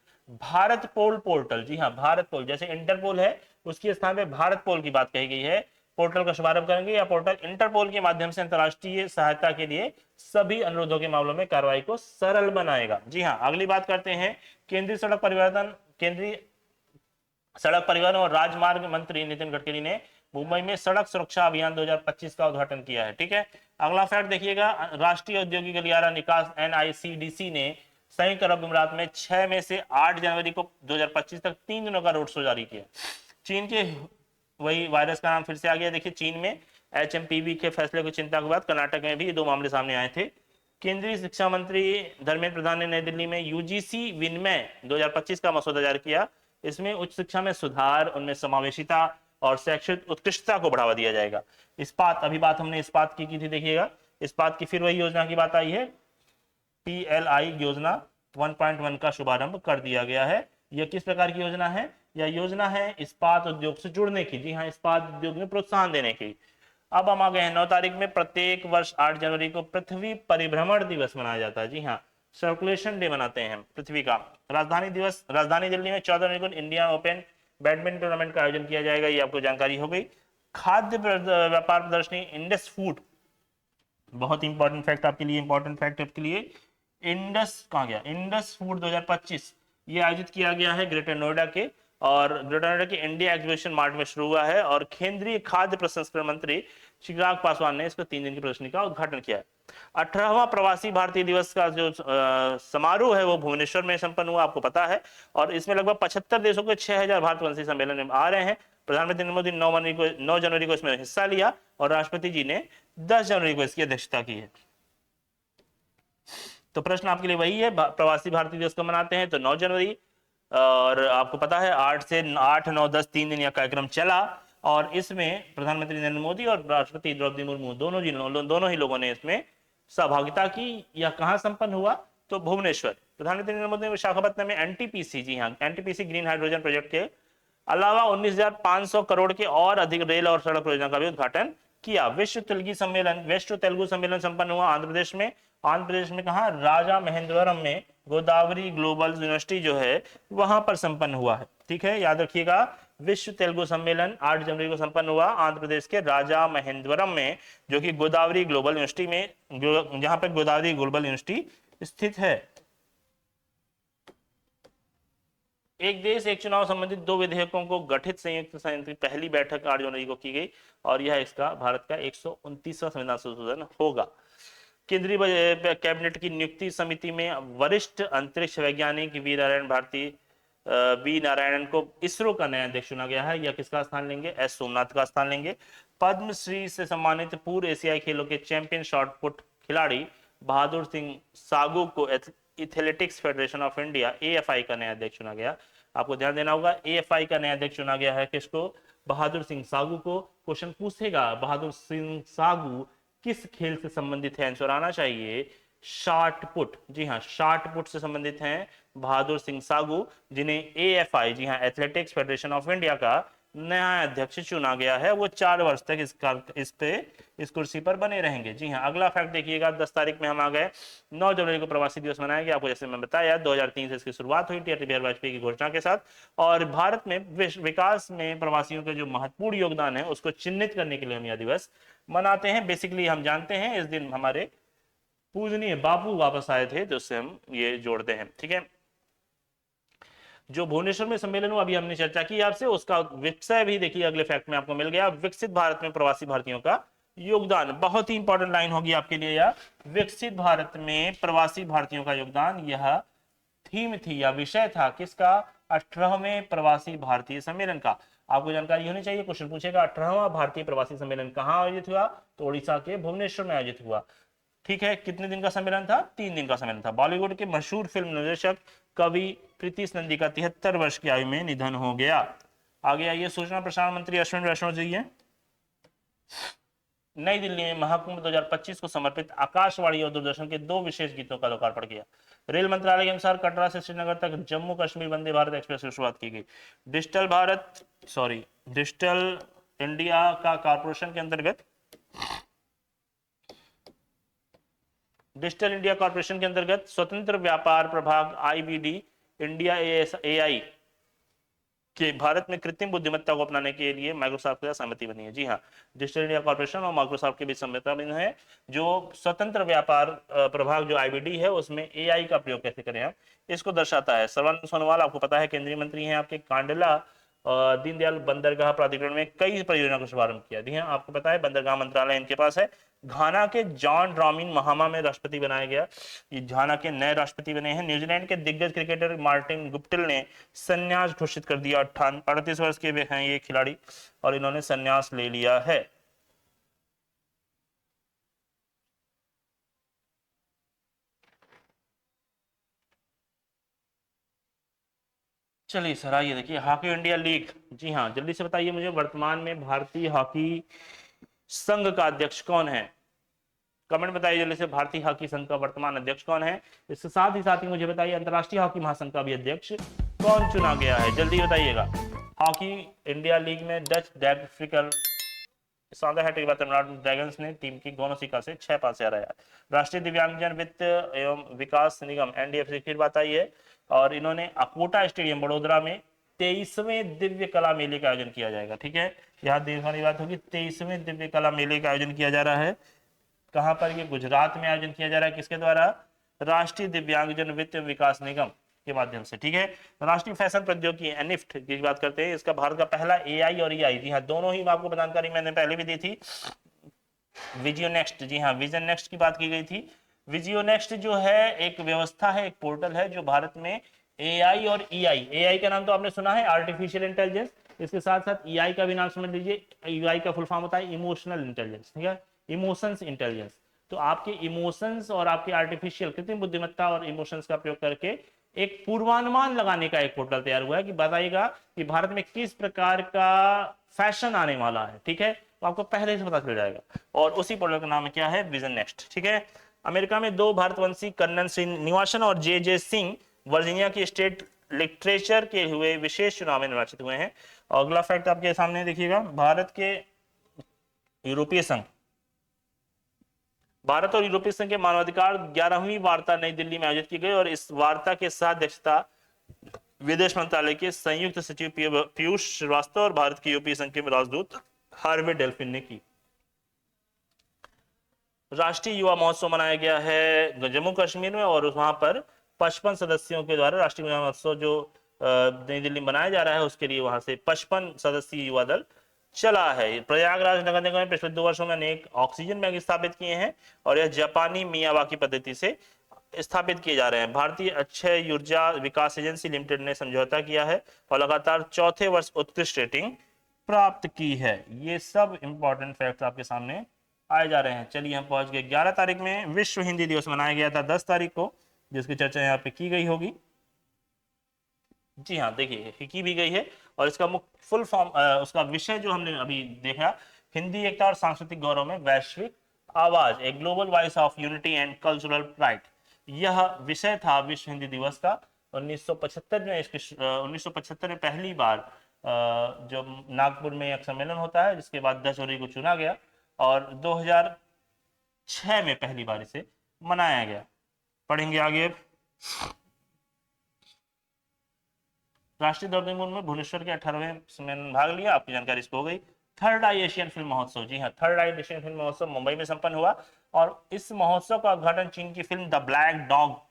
भारत पोल पोर्टल, जी हाँ, भारत पोल, जैसे इंटरपोल है उसके स्थान पे भारत पोल की बात कही गई है, पोर्टल का शुभारंभ करेंगे। या पोर्टल इंटरपोल के माध्यम से अंतरराष्ट्रीय सहायता के लिए सभी अनुरोधों के मामलों में कार्रवाई को सरल बनाएगा। जी हाँ, अगली बात करते हैं, केंद्रीय सड़क परिवहन और राजमार्ग मंत्री नितिन गडकरी ने मुंबई में सड़क सुरक्षा अभियान 2025 का उद्घाटन किया है। ठीक है, अगला फैक्ट देखिएगा, राष्ट्रीय औद्योगिक गलियारा निकास NICDC ने संयुक्त अरब अमीरात में 6 में से 8 जनवरी को 2025 तक 3 दिनों का रोड शो जारी किया। चीन के वही वायरस का नाम फिर से आ गया। देखिए, चीन में HMPV के फैसले की चिंता के बाद कर्नाटक में भी ये 2 मामले सामने आए थे। केंद्रीय शिक्षा मंत्री धर्मेंद्र प्रधान ने नई दिल्ली में UGC विनिमय 2025 का मसौदा जारी किया। इसमें उच्च शिक्षा में सुधार, उनमें समावेशिता और शैक्षिक उत्कृष्टता को बढ़ावा दिया जाएगा। इस्पात, अभी बात हमने इस्पात की थी, देखिएगा इस्पात की फिर वही योजना की बात आई है। PLI योजना 1.1 का शुभारंभ कर दिया गया है। यह किस प्रकार की योजना है? यह योजना है इस्पात उद्योग से जुड़ने की। जी हाँ, इस्पात उद्योग में प्रोत्साहन देने की। अब हम आ गए हैं 9 तारीख में। प्रत्येक वर्ष 8 जनवरी को पृथ्वी परिभ्रमण दिवस मनाया जाता है। जी हाँ, सर्कुलेशन डे मनाते हैं पृथ्वी का। राजधानी दिवस, राजधानी दिल्ली में 14 जनवरी को इंडिया ओपन बैडमिंटन टूर्नामेंट का आयोजन किया जाएगा, ये आपको जानकारी हो गई। खाद्य व्यापार प्रदर्शनी इंडस फूड, बहुत इंपॉर्टेंट फैक्ट आपके लिए, इंपॉर्टेंट फैक्ट आपके लिए, इंडस कहाँ गया, इंडस फूड 2025 ये आयोजित किया गया है ग्रेटर नोएडा के, और ग्रेटर नोएडा के इंडिया एग्जीबिशन मार्ट में शुरू हुआ है। और केंद्रीय खाद्य प्रसंस्करण मंत्री चिराग पासवान ने इसको 3 दिन की प्रदर्शनी का उद्घाटन किया है। 18वां प्रवासी भारतीय दिवस का जो समारोह है वो भुवनेश्वर में संपन्न हुआ, आपको पता है। और इसमें लगभग 75 देशों के 6000 भारतवंशी सम्मेलन में आ रहे हैं। प्रधानमंत्री नरेंद्र मोदी 9 जनवरी को इसमें हिस्सा लिया और राष्ट्रपति जी ने 10 जनवरी को इसकी अध्यक्षता की है। तो प्रश्न आपके लिए वही है, प्रवासी भारतीय दिवस कब मनाते हैं? तो 9 जनवरी। और आपको पता है 8 9 10 3 दिन यह कार्यक्रम चला, और इसमें प्रधानमंत्री नरेंद्र मोदी और राष्ट्रपति द्रौपदी मुर्मू दोनों ही लोगों ने इसमें सहभागिता की। यह कहां संपन्न हुआ? तो भुवनेश्वर। प्रधानमंत्री नरेंद्र मोदी ने विशाखापत्तनम में NTPC, जी हाँ, NTPC ग्रीन हाइड्रोजन प्रोजेक्ट के अलावा 19,500 करोड़ के और अधिक रेल और सड़क परियोजना का भी उद्घाटन किया। विश्व तेलुगु सम्मेलन संपन्न हुआ आंध्र प्रदेश में। आंध्र प्रदेश में कहा? राजा महेंद्रवरम में गोदावरी ग्लोबल यूनिवर्सिटी जो है वहां पर संपन्न हुआ है। ठीक है, याद रखिएगा, विश्व तेलुगु सम्मेलन 8 जनवरी को संपन्न हुआ आंध्र प्रदेश के राजा महेंद्रवरम में, जो कि गोदावरी ग्लोबल यूनिवर्सिटी में, जहां पर गोदावरी ग्लोबल यूनिवर्सिटी स्थित है। एक देश एक चुनाव संबंधित 2 विधेयकों को गठित संयुक्त समिति की पहली बैठक 8 जनवरी को की गई, और यह इसका भारत का 129वां संविधान संशोधन होगा। केंद्रीय कैबिनेट की नियुक्ति समिति में वरिष्ठ अंतरिक्ष वैज्ञानिक वी नारायणन को इसरो का नया अध्यक्ष चुना गया है। यह किसका स्थान लेंगे? S सोमनाथ का स्थान लेंगे। पद्मश्री से सम्मानित पूर्व एशियाई खेलों के चैंपियन शॉटपुट खिलाड़ी बहादुर सिंह सागू को athletics federation of India AFI का नया अध्यक्ष चुना गया। आपको ध्यान देना होगा, AFI का नया अध्यक्ष चुना गया है। किसको? बहादुर सिंह सागू को। क्वेश्चन पूछेगा बहादुर सिंह सागू किस खेल से संबंधित है? आंसर आना चाहिए शॉट पुट। जी हाँ, शॉट पुट से संबंधित हैं बहादुर सिंह सागू, जिन्हें AFI, जी हाँ, एथलेटिक्स फेडरेशन ऑफ इंडिया का नया अध्यक्ष चुना गया है। वो 4 वर्ष तक इस कुर्सी पर बने रहेंगे। जी हाँ, अगला फैक्ट देखिएगा, 10 तारीख में हम आ गए। 9 जनवरी को प्रवासी दिवस मनाया गया। आपको जैसे मैं बताया 2003 से इसकी शुरुआत हुई थी अटल बिहारी वाजपेयी की घोषणा के साथ, और भारत में विकास में प्रवासियों के जो महत्वपूर्ण योगदान है उसको चिन्हित करने के लिए हम यह दिवस मनाते हैं। बेसिकली हम जानते हैं इस दिन हमारे पूजनीय बापू वापस आए थे, जिससे हम ये जोड़ते हैं। ठीक है, जो भुवनेश्वर में सम्मेलन हुआ अभी हमने चर्चा की आपसे, उसका विषय भी देखिए अगले फैक्ट में आपको मिल गया। विकसित भारत में प्रवासी भारतीयों का योगदान, बहुत ही इंपॉर्टेंट लाइन होगी आपके लिए यह। विकसित भारत में प्रवासी भारतीयों का योगदान, यह थीम थी या विषय था किसका? 18वें प्रवासी भारतीय सम्मेलन का। आपको जानकारी होनी चाहिए, क्वेश्चन पूछेगा 18वां भारतीय प्रवासी सम्मेलन कहां आयोजित हुआ? तो ओडिशा के भुवनेश्वर में आयोजित हुआ। ठीक है, कितने दिन का सम्मेलन था? 3 दिन का सम्मेलन था। बॉलीवुड के मशहूर फिल्म निर्देशक कवि प्रीतिश नंदी का 73 वर्ष की आयु में निधन हो गया। आगे आइए, सूचना प्रसारण मंत्री अश्विनी वैष्णव जी हैं। नई दिल्ली में महाकुंभ 2025 को समर्पित आकाशवाणी और दूरदर्शन के 2 विशेष गीतों का लोकार्पण किया। रेल मंत्रालय के अनुसार कटरा से श्रीनगर तक जम्मू कश्मीर वंदे भारत एक्सप्रेस की शुरुआत की गई। डिजिटल इंडिया का कॉर्पोरेशन के अंतर्गत डिजिटल इंडिया कॉर्पोरेशन के अंतर्गत स्वतंत्र व्यापार प्रभाग IBD इंडिया AI के भारत में कृत्रिम बुद्धिमत्ता को अपनाने के लिए माइक्रोसॉफ्ट के साथ सहमति बनी है। जी हाँ, डिजिटल इंडिया कॉर्पोरेशन और माइक्रोसॉफ्ट के बीच सहमति बनी है। जो स्वतंत्र व्यापार प्रभाग जो IBD है उसमें AI का प्रयोग कैसे करें हम, इसको दर्शाता है। सर्बानंद सोनोवाल आपको पता है केंद्रीय मंत्री हैं आपके। कांडला दीनदयाल बंदरगाह प्राधिकरण में कई परियोजना का शुभारंभ किया। जी हाँ, आपको पता है बंदरगाह मंत्रालय इनके पास है। घाना के जॉन ड्रामिन महामा में राष्ट्रपति बनाया गया, ये घाना के नए राष्ट्रपति बने हैं। न्यूजीलैंड के दिग्गज क्रिकेटर मार्टिन गुप्टिल ने संन्यास घोषित कर दिया। 38 वर्ष के हैं ये खिलाड़ी और इन्होंने संन्यास ले लिया है। चलिए सर, आइए देखिए हॉकी इंडिया लीग। जी हाँ, जल्दी से बताइए मुझे, वर्तमान में भारतीय हॉकी संघ का अध्यक्ष कौन है? कमेंट बताइए जल्दी से, भारतीय हॉकी संघ का वर्तमान अध्यक्ष कौन है? इसके साथ ही मुझे बताइए अंतर्राष्ट्रीय हॉकी महासंघ का भी अध्यक्ष कौन चुना गया है? जल्दी बताइएगा। हॉकी इंडिया लीग में डच डैगफ्रिकर तमिलनाडु ड्रैगन्स ने टीम की गोनोसिका से 6-5 से हराया। राष्ट्रीय दिव्यांगजन वित्त एवं विकास निगम एनडीएफसी की बात आई है और इन्होंने अकोटा स्टेडियम बड़ोदरा में 23वें दिव्य कला मेले का आयोजन किया जाएगा। ठीक है, यहाँ देखने वाली बात होगी, 23वें दिव्य कला मेले का आयोजन किया जा रहा है। कहां पर? ये गुजरात में आयोजन किया जा रहा है। किसके द्वारा? राष्ट्रीय दिव्यांगजन वित्त विकास निगम के माध्यम से। ठीक है, राष्ट्रीय फैशन प्रौद्योगिकी एनिफ्ट की बात करते हैं। इसका भारत का पहला एआई और ईआई, जी हाँ दोनों ही आपको जानकारी मैंने पहले भी दी थी। विजियो नेक्स्ट, जी हाँ विजन नेक्स्ट की बात की गई थी। विजियो नेक्स्ट जो है एक व्यवस्था है, एक पोर्टल है जो भारत में एआई और ईआई, एआई का नाम तो आपने सुना है आर्टिफिशियल इंटेलिजेंस, इसके साथ साथ ईआई का भी नाम समझ लीजिए। ईआई का फुल फॉर्म होता है इमोशनल इंटेलिजेंस। ठीक है, इमोशंस इंटेलिजेंस। तो आपके इमोशंस और आपकी आर्टिफिशियल कृत्रिम बुद्धिमत्ता और इमोशंस का प्रयोग करके एक पूर्वानुमान लगाने का एक पोर्टल तैयार हुआ है कि बताइएगा कि भारत में किस प्रकार का फैशन आने वाला है। ठीक है, तो आपको पहले से पता चल जाएगा और उसी पोर्टल का नाम क्या है? Vision next. ठीक है, अमेरिका में 2 भारतवंशी कन्नन श्रीनिवासन और जे सिंह वर्जीनिया की स्टेट लिटरेचर के हुए विशेष चुनाव में निर्वाचित हुए हैं। और अगला फैक्ट आपके सामने देखिएगा, भारत और यूरोपीय संघ के मानवाधिकार 11वीं वार्ता नई दिल्ली में आयोजित की गई और इस वार्ता के साथ अध्यक्षता विदेश मंत्रालय के संयुक्त सचिव पीयूष श्रीवास्तव और भारत के यूरोपीय संघ के राजदूत हार्वे डेल्फिन ने की। राष्ट्रीय युवा महोत्सव मनाया गया है जम्मू कश्मीर में और वहां पर 55 सदस्यों के द्वारा राष्ट्रीय युवा महोत्सव जो नई दिल्ली में मनाया जा रहा है उसके लिए वहां से 55 सदस्यीय युवा दल चला है। प्रयागराज नगर निगम में पिछले 2 वर्षों में अनेक ऑक्सीजन बैंक स्थापित किए हैं और यह जापानी मियावाकी पद्धति से स्थापित किए जा रहे हैं। भारतीय अक्षय ऊर्जा विकास एजेंसी लिमिटेड ने समझौता किया है और लगातार चौथे वर्ष उत्कृष्ट रेटिंग प्राप्त की है। ये सब इंपॉर्टेंट फैक्ट्स आपके सामने आए जा रहे हैं। चलिए हम पहुंच गए 11 तारीख में। विश्व हिंदी दिवस मनाया गया था 10 तारीख को, जिसकी चर्चा यहाँ पे की गई होगी। जी हाँ, देखिए की भी गई है और इसका मुख्य फुल फॉर्म उसका विषय जो हमने अभी देखा, हिंदी एकता और सांस्कृतिक गौरव में वैश्विक आवाज, a global voice of unity and cultural pride, यह विषय था विश्व हिंदी दिवस का। 1975 में 1975 में पहली बार जब नागपुर में एक सम्मेलन होता है जिसके बाद 10 जनवरी को चुना गया और 2006 में पहली बार इसे मनाया गया। पढ़ेंगे आगे। राष्ट्रीय दौड़ में भुवनेश्वर के 18वें सम्मेलन भाग लिया, आपकी जानकारी इसको हो गई। थर्ड आई एशियन फिल्म महोत्सव, जी हाँ थर्ड आई एशियन फिल्म महोत्सव मुंबई में संपन्न हुआ और इस महोत्सव का उद्घाटन चीन की फिल्म द ब्लैक डॉग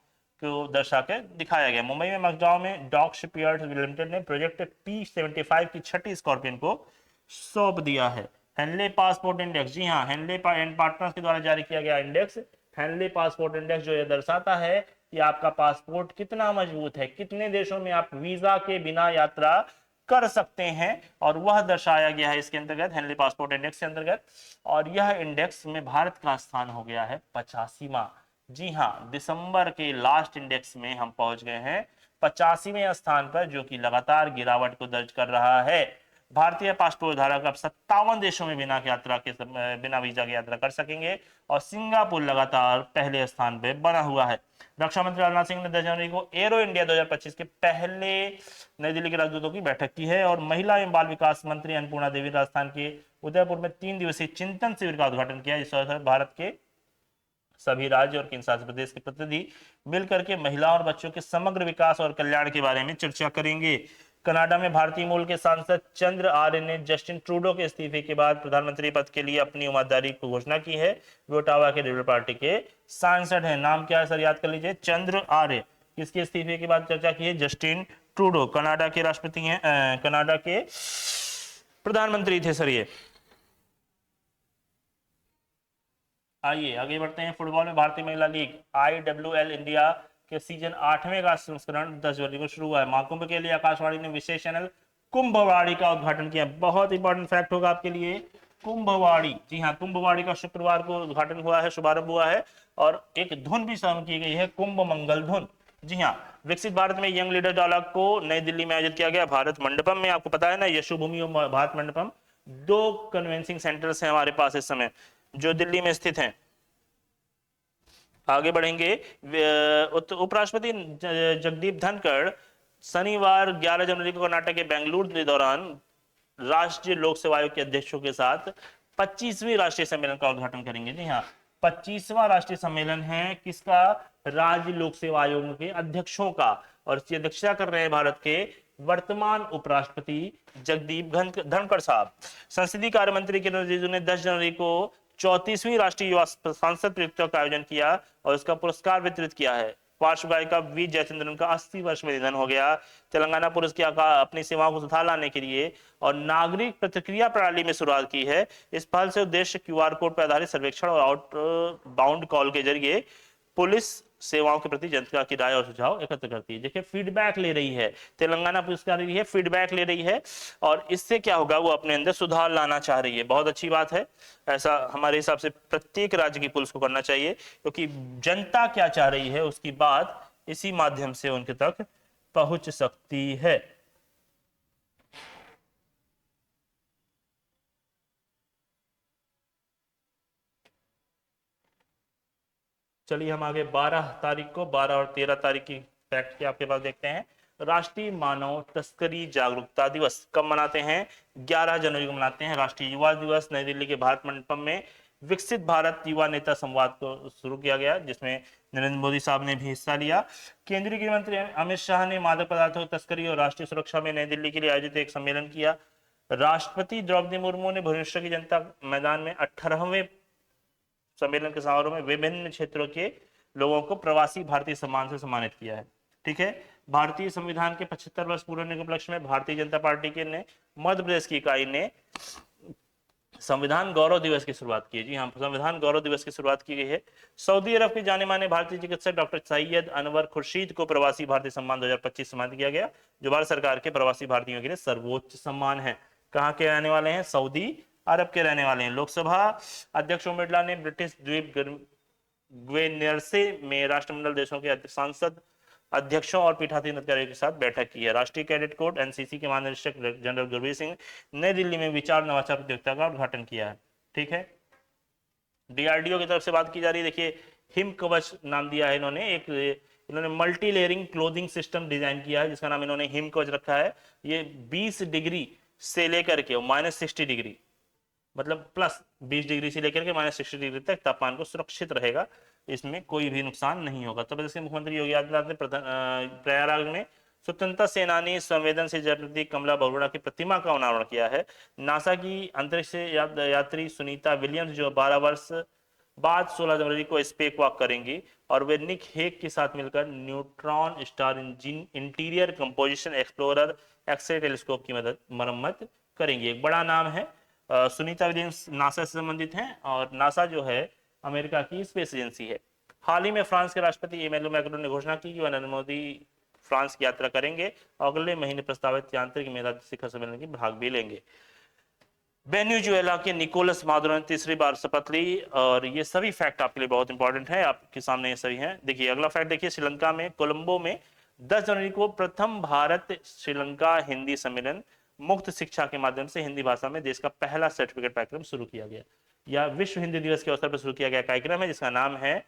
को दर्शा के दिखाया गया। मुंबई में मस्गांव में डॉग शिपयार्ड लिमिटेड ने प्रोजेक्ट P75 की 6ठी स्कॉर्पियन को सौंप दिया है। हेनले पासपोर्ट इंडेक्स, जी हाँ हेनले एंड पार्टनर्स के द्वारा जारी किया गया इंडेक्स हेनले पासपोर्ट इंडेक्स जो यह दर्शाता है कि आपका पासपोर्ट कितना मजबूत है, कितने देशों में आप वीजा के बिना यात्रा कर सकते हैं और वह दर्शाया गया है इसके अंतर्गत हेनले पासपोर्ट इंडेक्स के अंतर्गत। और यह इंडेक्स में भारत का स्थान हो गया है 85वां। जी हाँ, दिसंबर के लास्ट इंडेक्स में हम पहुंच गए हैं 85वें स्थान पर, जो कि लगातार गिरावट को दर्ज कर रहा है। भारतीय पासपोर्ट धारक अब 57 देशों में बिना वीजा के यात्रा कर सकेंगे और सिंगापुर लगातार पहले स्थान पे बना हुआ है। रक्षा मंत्री राजनाथ सिंह ने 10 जनवरी को एरो इंडिया 2025 के पहले नई दिल्ली के राजदूतों की बैठक की है और महिला एवं बाल विकास मंत्री अन्नपूर्णा देवी राजस्थान के उदयपुर में 3 दिवसीय चिंतन शिविर का उद्घाटन किया। इस अवसर पर भारत के सभी राज्य और केंद्र शासित प्रदेश के प्रतिनिधि मिलकर के महिलाओं और बच्चों के समग्र विकास और कल्याण के बारे में चर्चा करेंगे। कनाडा में भारतीय मूल के सांसद चंद्र आर्य ने जस्टिन ट्रूडो के इस्तीफे के बाद प्रधानमंत्री पद के लिए अपनी उम्मीदवारी की घोषणा की है। वे ओटावा के लिबरल पार्टी के सांसद हैं। नाम क्या है सर, याद कर लीजिए, चंद्र आर्य। किसके इस्तीफे के बाद चर्चा की है? जस्टिन ट्रूडो कनाडा के राष्ट्रपति हैं, कनाडा के प्रधानमंत्री थे सर ये। आइए आगे बढ़ते हैं। फुटबॉल में भारतीय महिला लीग IWL इंडिया के सीजन 8वें का संस्करण 10 जनवरी को शुरू हुआ है। महाकुंभ के लिए आकाशवाणी ने विशेष चैनल कुंभवाड़ी का उद्घाटन किया। बहुत इंपॉर्टेंट फैक्ट होगा आपके लिए, कुंभवाड़ी, जी हाँ, कुंभवाड़ी का शुक्रवार को उद्घाटन हुआ है, शुभारंभ हुआ है, और एक धुन भी शामिल की गई है, कुंभ मंगल धुन। जी हाँ, विकसित भारत में यंग लीडर डायलॉग को नई दिल्ली में आयोजित किया गया भारत मंडपम में। आपको पता है ना, यशोभूमि और भारत मंडपम 2 कन्वेंसिंग सेंटर्स हैं हमारे पास इस समय जो दिल्ली में स्थित हैं। आगे बढ़ेंगे। उपराष्ट्रपति जगदीप धनखड़ शनिवार 11 जनवरी को कर्नाटक के बेंगलुरु के दौरान राष्ट्रीय लोक सेवा आयोग के अध्यक्षों के साथ 25वीं राष्ट्रीय सम्मेलन का उद्घाटन करेंगे। जी हाँ, 25वां राष्ट्रीय सम्मेलन है किसका? राज्य लोक सेवा आयोग के अध्यक्षों का, और इसकी अध्यक्षता कर रहे हैं भारत के वर्तमान उपराष्ट्रपति जगदीप धनखड़ साहब। संसदीय कार्य मंत्री किरण रिजिजू ने 10 जनवरी को 34वीं राष्ट्रीय युवा सांसद प्रतियोगिता का आयोजन किया और उसका पुरस्कार वितरित किया है। पार्श्व गायिका वी जयचंद्रन का 80 वर्ष में निधन हो गया। तेलंगाना पुलिस की अपनी सेवाओं को सुधार लाने के लिए और नागरिक प्रतिक्रिया प्रणाली में शुरुआत की है। इस पहल से उद्देश्य QR कोड पर आधारित सर्वेक्षण और आउटबाउंड कॉल के जरिए पुलिस सेवाओं के प्रति जनता की राय और सुझाव एकत्र करती है। देखिए, फीडबैक ले रही है तेलंगाना पुलिस, कर रही है फीडबैक ले रही है, और इससे क्या होगा, वो अपने अंदर सुधार लाना चाह रही है। बहुत अच्छी बात है, ऐसा हमारे हिसाब से प्रत्येक राज्य की पुलिस को करना चाहिए, क्योंकि जनता क्या चाह रही है उसकी बात इसी माध्यम से उनके तक पहुंच सकती है। चलिए हम आगे 12 तारीख को, 12 और 13 तारीख की फैक्ट के आपके पास देखते हैं। राष्ट्रीय मानव तस्करी जागरूकता दिवस कब मनाते हैं? 11 जनवरी को मनाते हैं। राष्ट्रीय युवा दिवस नई दिल्ली के भारत मंडपम में विकसित भारत युवा नेता संवाद को शुरू किया गया, जिसमें नरेंद्र मोदी साहब ने भी हिस्सा लिया। केंद्रीय गृह मंत्री अमित शाह ने मादक पदार्थों की तस्करी और राष्ट्रीय सुरक्षा में नई दिल्ली के लिए आयोजित एक सम्मेलन किया। राष्ट्रपति द्रौपदी मुर्मू ने भुवनेश्वर की जनता मैदान में 18वें सम्मेलन के समारोह में विभिन्न क्षेत्रों के लोगों को प्रवासी भारतीय सम्मान से सम्मानित किया है। ठीक है, भारतीय संविधान के 75 वर्ष पूरे होने के उपलक्ष्य में भारतीय जनता पार्टी के ने मध्य प्रदेश की इकाई ने संविधान गौरव दिवस की शुरुआत की है। जी हाँ, संविधान गौरव दिवस की शुरुआत की गई है। सऊदी अरब के जाने माने भारतीय चिकित्सक डॉक्टर सैयद अनवर खुर्शीद को प्रवासी भारतीय सम्मान 2025 सम्मानित किया गया, जो भारत सरकार के प्रवासी भारतीयों के लिए सर्वोच्च सम्मान है। कहाँ के रहने वाले हैं? सऊदी अरब के रहने वाले हैं। लोकसभा अध्यक्ष ओम बिरला ने ब्रिटिश द्वीप ग्वेनेर्से में राष्ट्रमंडल देशों के सांसद अध्यक्षों और पीठासीन अधिकारियों के साथ बैठक की है। राष्ट्रीय कैडेट कोर NCC के महानिदेशक जनरल गुरवीर सिंह नई दिल्ली में विचार नवाचार प्रतियोगिता का उद्घाटन किया है। ठीक है, DRDO की तरफ से बात की जा रही है। देखिए, हिम कवच नाम दिया है इन्होंने multi layering clothing system design किया है, जिसका नाम इन्होंने हिम कवच रखा है। ये 20 डिग्री से लेकर के -60 डिग्री, मतलब +20 डिग्री से लेकर के -60 डिग्री तक तापमान को सुरक्षित रहेगा, इसमें कोई भी नुकसान नहीं होगा। उत्तर प्रदेश के मुख्यमंत्री योगी आदित्यनाथ ने प्रयागराज में स्वतंत्रता सेनानी संवेदनशील जनप्रति कमला बहुगुणा की प्रतिमा का अनावरण किया है। नासा की अंतरिक्ष यात्री सुनीता विलियम्स, जो 12 वर्ष बाद 16 जनवरी को स्पेस वॉक करेंगी, और वे निक हेग के साथ मिलकर neutron star interior composition explorer x ray telescope की मरम्मत करेंगी। एक बड़ा नाम है। सुनीता विलियम्स नासा से संबंधित हैं, और नासा जो है अमेरिका की स्पेस एजेंसी है। हाल ही में फ्रांस के राष्ट्रपति इमैनुअल मैक्रोन ने घोषणा की कि वह नरेंद्र मोदी फ्रांस की यात्रा करेंगे और अगले महीने प्रस्तावित यांत्रिक मेधा शिखर सम्मेलन की भाग भी लेंगे। वेनेजुएला के निकोलस मादुरो ने तीसरी बार शपथ ली, और ये सभी फैक्ट आपके लिए बहुत इंपॉर्टेंट है, आपके सामने ये सभी हैं। देखिए अगला फैक्ट देखिए, श्रीलंका में कोलंबो में 10 जनवरी को प्रथम भारत श्रीलंका हिंदी सम्मेलन मुक्त शिक्षा के माध्यम से हिंदी भाषा में देश का पहला सर्टिफिकेट पाठ्यक्रम शुरू किया गया। यह विश्व हिंदी दिवस के अवसर पर शुरू किया गया कार्यक्रम है, जिसका नाम है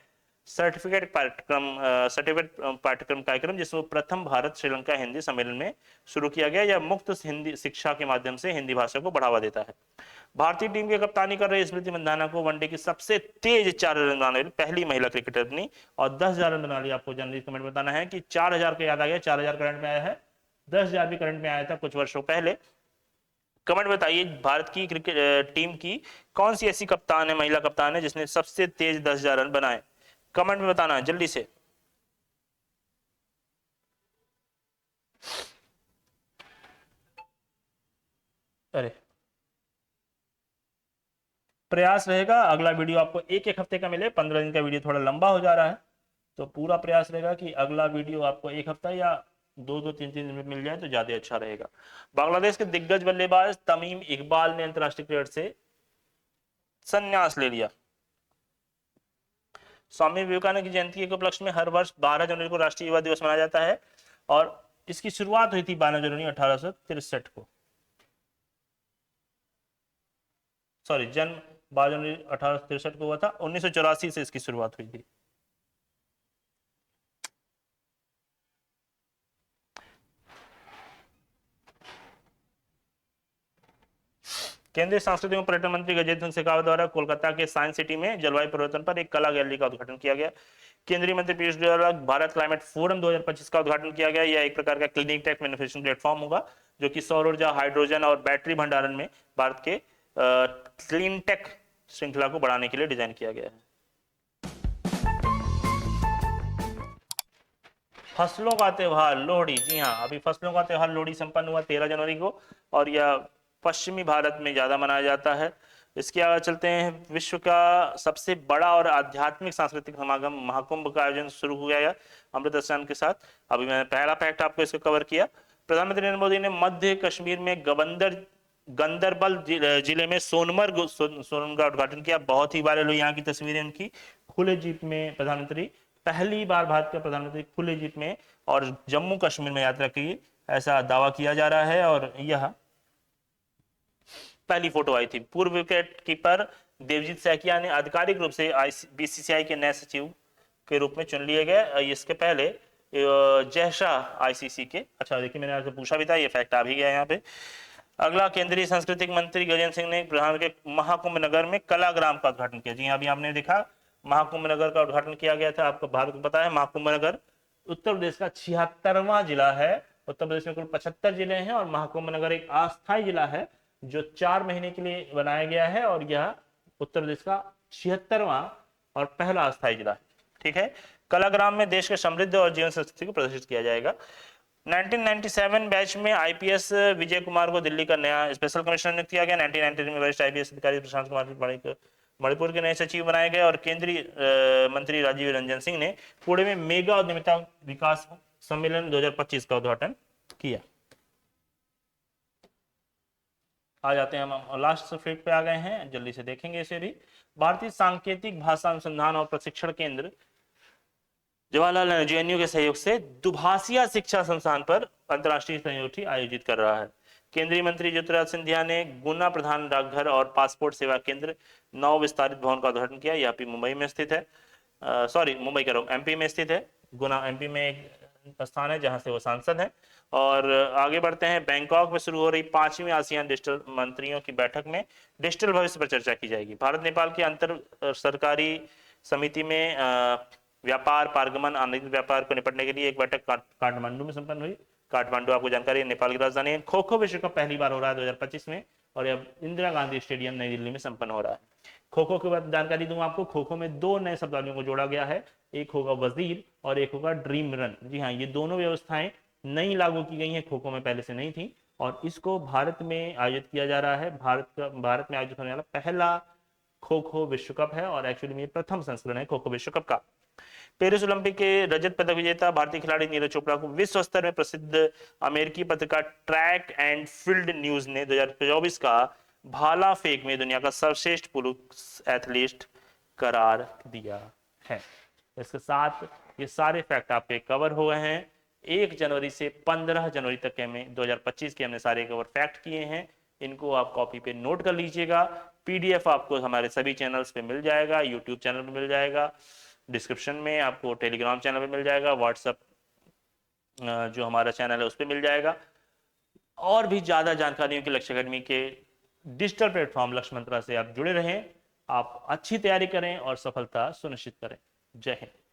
सर्टिफिकेट पाठ्यक्रम कार्यक्रम, जिसमें प्रथम भारत श्रीलंका हिंदी सम्मेलन में शुरू किया गया। यह मुक्त हिंदी शिक्षा के माध्यम से हिंदी भाषा को बढ़ावा देता है। भारतीय टीम की कप्तानी कर रही स्मृति मंदाना को वनडे की सबसे तेज 4 रन बनाने वाली पहली महिला क्रिकेटर बनी, और 10,000 रन बना लिया। आपको जनरली कमेंट में बताना है कि 4,000 को याद आ गया, 4,000 करंट में आया है, 10,000 भी करंट में आया था कुछ वर्षों पहले। कमेंट बताइए, भारत की क्रिकेट टीम की कौन सी ऐसी कप्तान है, महिला कप्तान है, जिसने सबसे तेज 10,000 रन बनाए? कमेंट में बताना है जल्दी से। अरे प्रयास रहेगा अगला वीडियो आपको एक एक हफ्ते का मिले, 15 दिन का वीडियो थोड़ा लंबा हो जा रहा है, तो पूरा प्रयास रहेगा कि अगला वीडियो आपको एक हफ्ता या दो दो तीन तीन दिन में मिल जाए तो ज्यादा अच्छा रहेगा। बांग्लादेश के दिग्गज बल्लेबाज तमीम इकबाल ने अंतर्राष्ट्रीय क्रिकेट से संन्यास ले लिया। स्वामी विवेकानंद की जयंती के उपलक्ष्य में हर वर्ष 12 जनवरी को राष्ट्रीय युवा दिवस मनाया जाता है और इसकी शुरुआत हुई थी 12 जनवरी 1863 को, सॉरी जन्म 12 जनवरी 1863 को हुआ था, 1984 से इसकी शुरुआत हुई थी। केंद्रीय सांस्कृतिक एवं पर्यटन मंत्री गजेंद्र सिंह शेखावत द्वारा कोलकाता के साइंस सिटी में जलवायु परिवर्तन पर एक कला गैलरी का उद्घाटन किया गया। केंद्रीय मंत्री पीयूष गोयल द्वारा भारत क्लाइमेट फोरम 2025 का उद्घाटन किया गया। यह एक प्रकार का क्लीनिक टेक मैन्युफैक्चरिंग प्लेटफॉर्म होगा जो कि सौर ऊर्जा, हाइड्रोजन और बैटरी भंडारण में भारत के क्लीन टेक श्रृंखला को बढ़ाने के लिए डिजाइन किया गया है। फसलों का त्योहार लोहड़ी, जी हाँ, अभी फसलों का त्योहार लोहड़ी संपन्न हुआ 13 जनवरी को और यह पश्चिमी भारत में ज्यादा मनाया जाता है। इसके आगे चलते हैं, विश्व का सबसे बड़ा और आध्यात्मिक सांस्कृतिक समागम महाकुंभ का आयोजन शुरू हो गया अमृत स्नान के साथ। अभी मैंने पहला फैक्ट आपको इसको कवर किया। प्रधानमंत्री नरेंद्र मोदी ने मध्य कश्मीर में गंदरबल जिले में सोनमर्ग का उद्घाटन किया। बहुत ही वायरल हुई यहाँ की तस्वीरें उनकी, खुले जीप में प्रधानमंत्री, पहली बार भारत के प्रधानमंत्री खुले जीप में और जम्मू कश्मीर में यात्रा की, ऐसा दावा किया जा रहा है। और यह पहली फोटो आई थी। पूर्व विकेट कीपर देवजीत सैकिया ने आधिकारिक रूप से बीसीसीआई के नए सचिव के रूप में चुन लिए गए। इसके पहले जय शाह आईसीसी के, अच्छा देखिए मैंने आपसे पूछा भी था, ये फैक्ट आ भी गया यहाँ पे। अगला, केंद्रीय सांस्कृतिक मंत्री गजेंद्र सिंह ने प्रधान के महाकुंभ नगर में कलाग्राम का उद्घाटन किया। जी अभी आपने देखा महाकुंभ नगर का उद्घाटन किया गया था। आपको भारत को पता है महाकुंभ नगर उत्तर प्रदेश का 76वां जिला है। उत्तर प्रदेश में कुल 75 जिले हैं और महाकुंभ नगर एक अस्थायी जिला है जो 4 महीने के लिए बनाया गया है और यह उत्तर प्रदेश का 76वां और पहला अस्थायी जिला है। ठीक है, कलाग्राम में देश के समृद्ध और जीवन संस्कृति को प्रदर्शित किया जाएगा। 1997 बैच में आईपीएस विजय कुमार को दिल्ली का नया स्पेशल कमिश्नर नियुक्त किया गया। 1993 में वरिष्ठ आईपीएस अधिकारी प्रशांत कुमार मणिपुर के नए सचिव बनाए गए और केंद्रीय मंत्री राजीव रंजन सिंह ने पुणे में मेगा उद्यमिता विकास सम्मेलन 2025 का उद्घाटन किया। आ जाते हैं हम लास्ट फैक्ट पे आ गए हैं, जल्दी से देखेंगे इसे भी। भारतीय सांकेतिक भाषा अनुसंधान और प्रशिक्षण केंद्र जवाहरलाल नेहरू जेएनयू के सहयोग से दुभाषिया शिक्षा संस्थान पर अंतर्राष्ट्रीय सहयोगी आयोजित कर रहा है। केंद्रीय मंत्री ज्योतिरादित्य सिंधिया ने गुना प्रधान डाकघर और पासपोर्ट सेवा केंद्र 9 विस्तारित भवन का उद्घाटन किया। यह मुंबई में स्थित है, सॉरी मुंबई कह रहा हूं, एमपी में स्थित है। गुना एमपी में एक स्थान है जहां से वो सांसद है। और आगे बढ़ते हैं, बैंकॉक में शुरू हो रही 5वीं आसियान डिजिटल मंत्रियों की बैठक में डिजिटल भविष्य पर चर्चा की जाएगी। भारत नेपाल की अंतर सरकारी समिति में व्यापार, पारगमन, अनधिकृत व्यापार को निपटने के लिए एक बैठक काठमांडू में संपन्न हुई। काठमांडू आपको जानकारी है नेपाल की राजधानी है। खो खो विश्व कप पहली बार हो रहा है 2025 में और यह इंदिरा गांधी स्टेडियम नई दिल्ली में संपन्न हो रहा है। खो खो की बात जानकारी दूं आपको, खो खो में 2 नए शब्दावलियों को जोड़ा गया है, एक होगा वजीर और एक होगा ड्रीम रन। जी हाँ, ये दोनों व्यवस्थाएं नई लागू की गई हैं, खो खो में पहले से नहीं थी और इसको भारत में आयोजित किया जा रहा है। भारत में आयोजित होने वाला पहला खो खो विश्व कप है और एक्चुअली में प्रथम संस्करण है खो खो विश्व कप का। पेरिस ओलंपिक के रजत पदक विजेता भारतीय खिलाड़ी नीरज चोपड़ा को विश्व स्तर में प्रसिद्ध अमेरिकी पत्रिका ट्रैक एंड फील्ड न्यूज ने 2024 का भाला फेंक में दुनिया का सर्वश्रेष्ठ पुरुष एथलीट करार दिया है। इसके साथ ये सारे फैक्ट आपके कवर हो गए हैं। 1 जनवरी से 15 जनवरी तक के में 2025 के हमने सारे कवर फैक्ट किए हैं। इनको आप कॉपी पे नोट कर लीजिएगा। पीडीएफ आपको हमारे सभी चैनल्स पे मिल जाएगा, यूट्यूब चैनल पे मिल जाएगा, डिस्क्रिप्शन में आपको टेलीग्राम चैनल पे मिल जाएगा, व्हाट्सएप जो हमारा चैनल है उस पर मिल जाएगा। और भी ज्यादा जानकारियों के लक्ष्य अकेडमी के डिजिटल प्लेटफॉर्म लक्ष्य मंत्रा से आप जुड़े रहें, आप अच्छी तैयारी करें और सफलता सुनिश्चित करें। जय हिंद।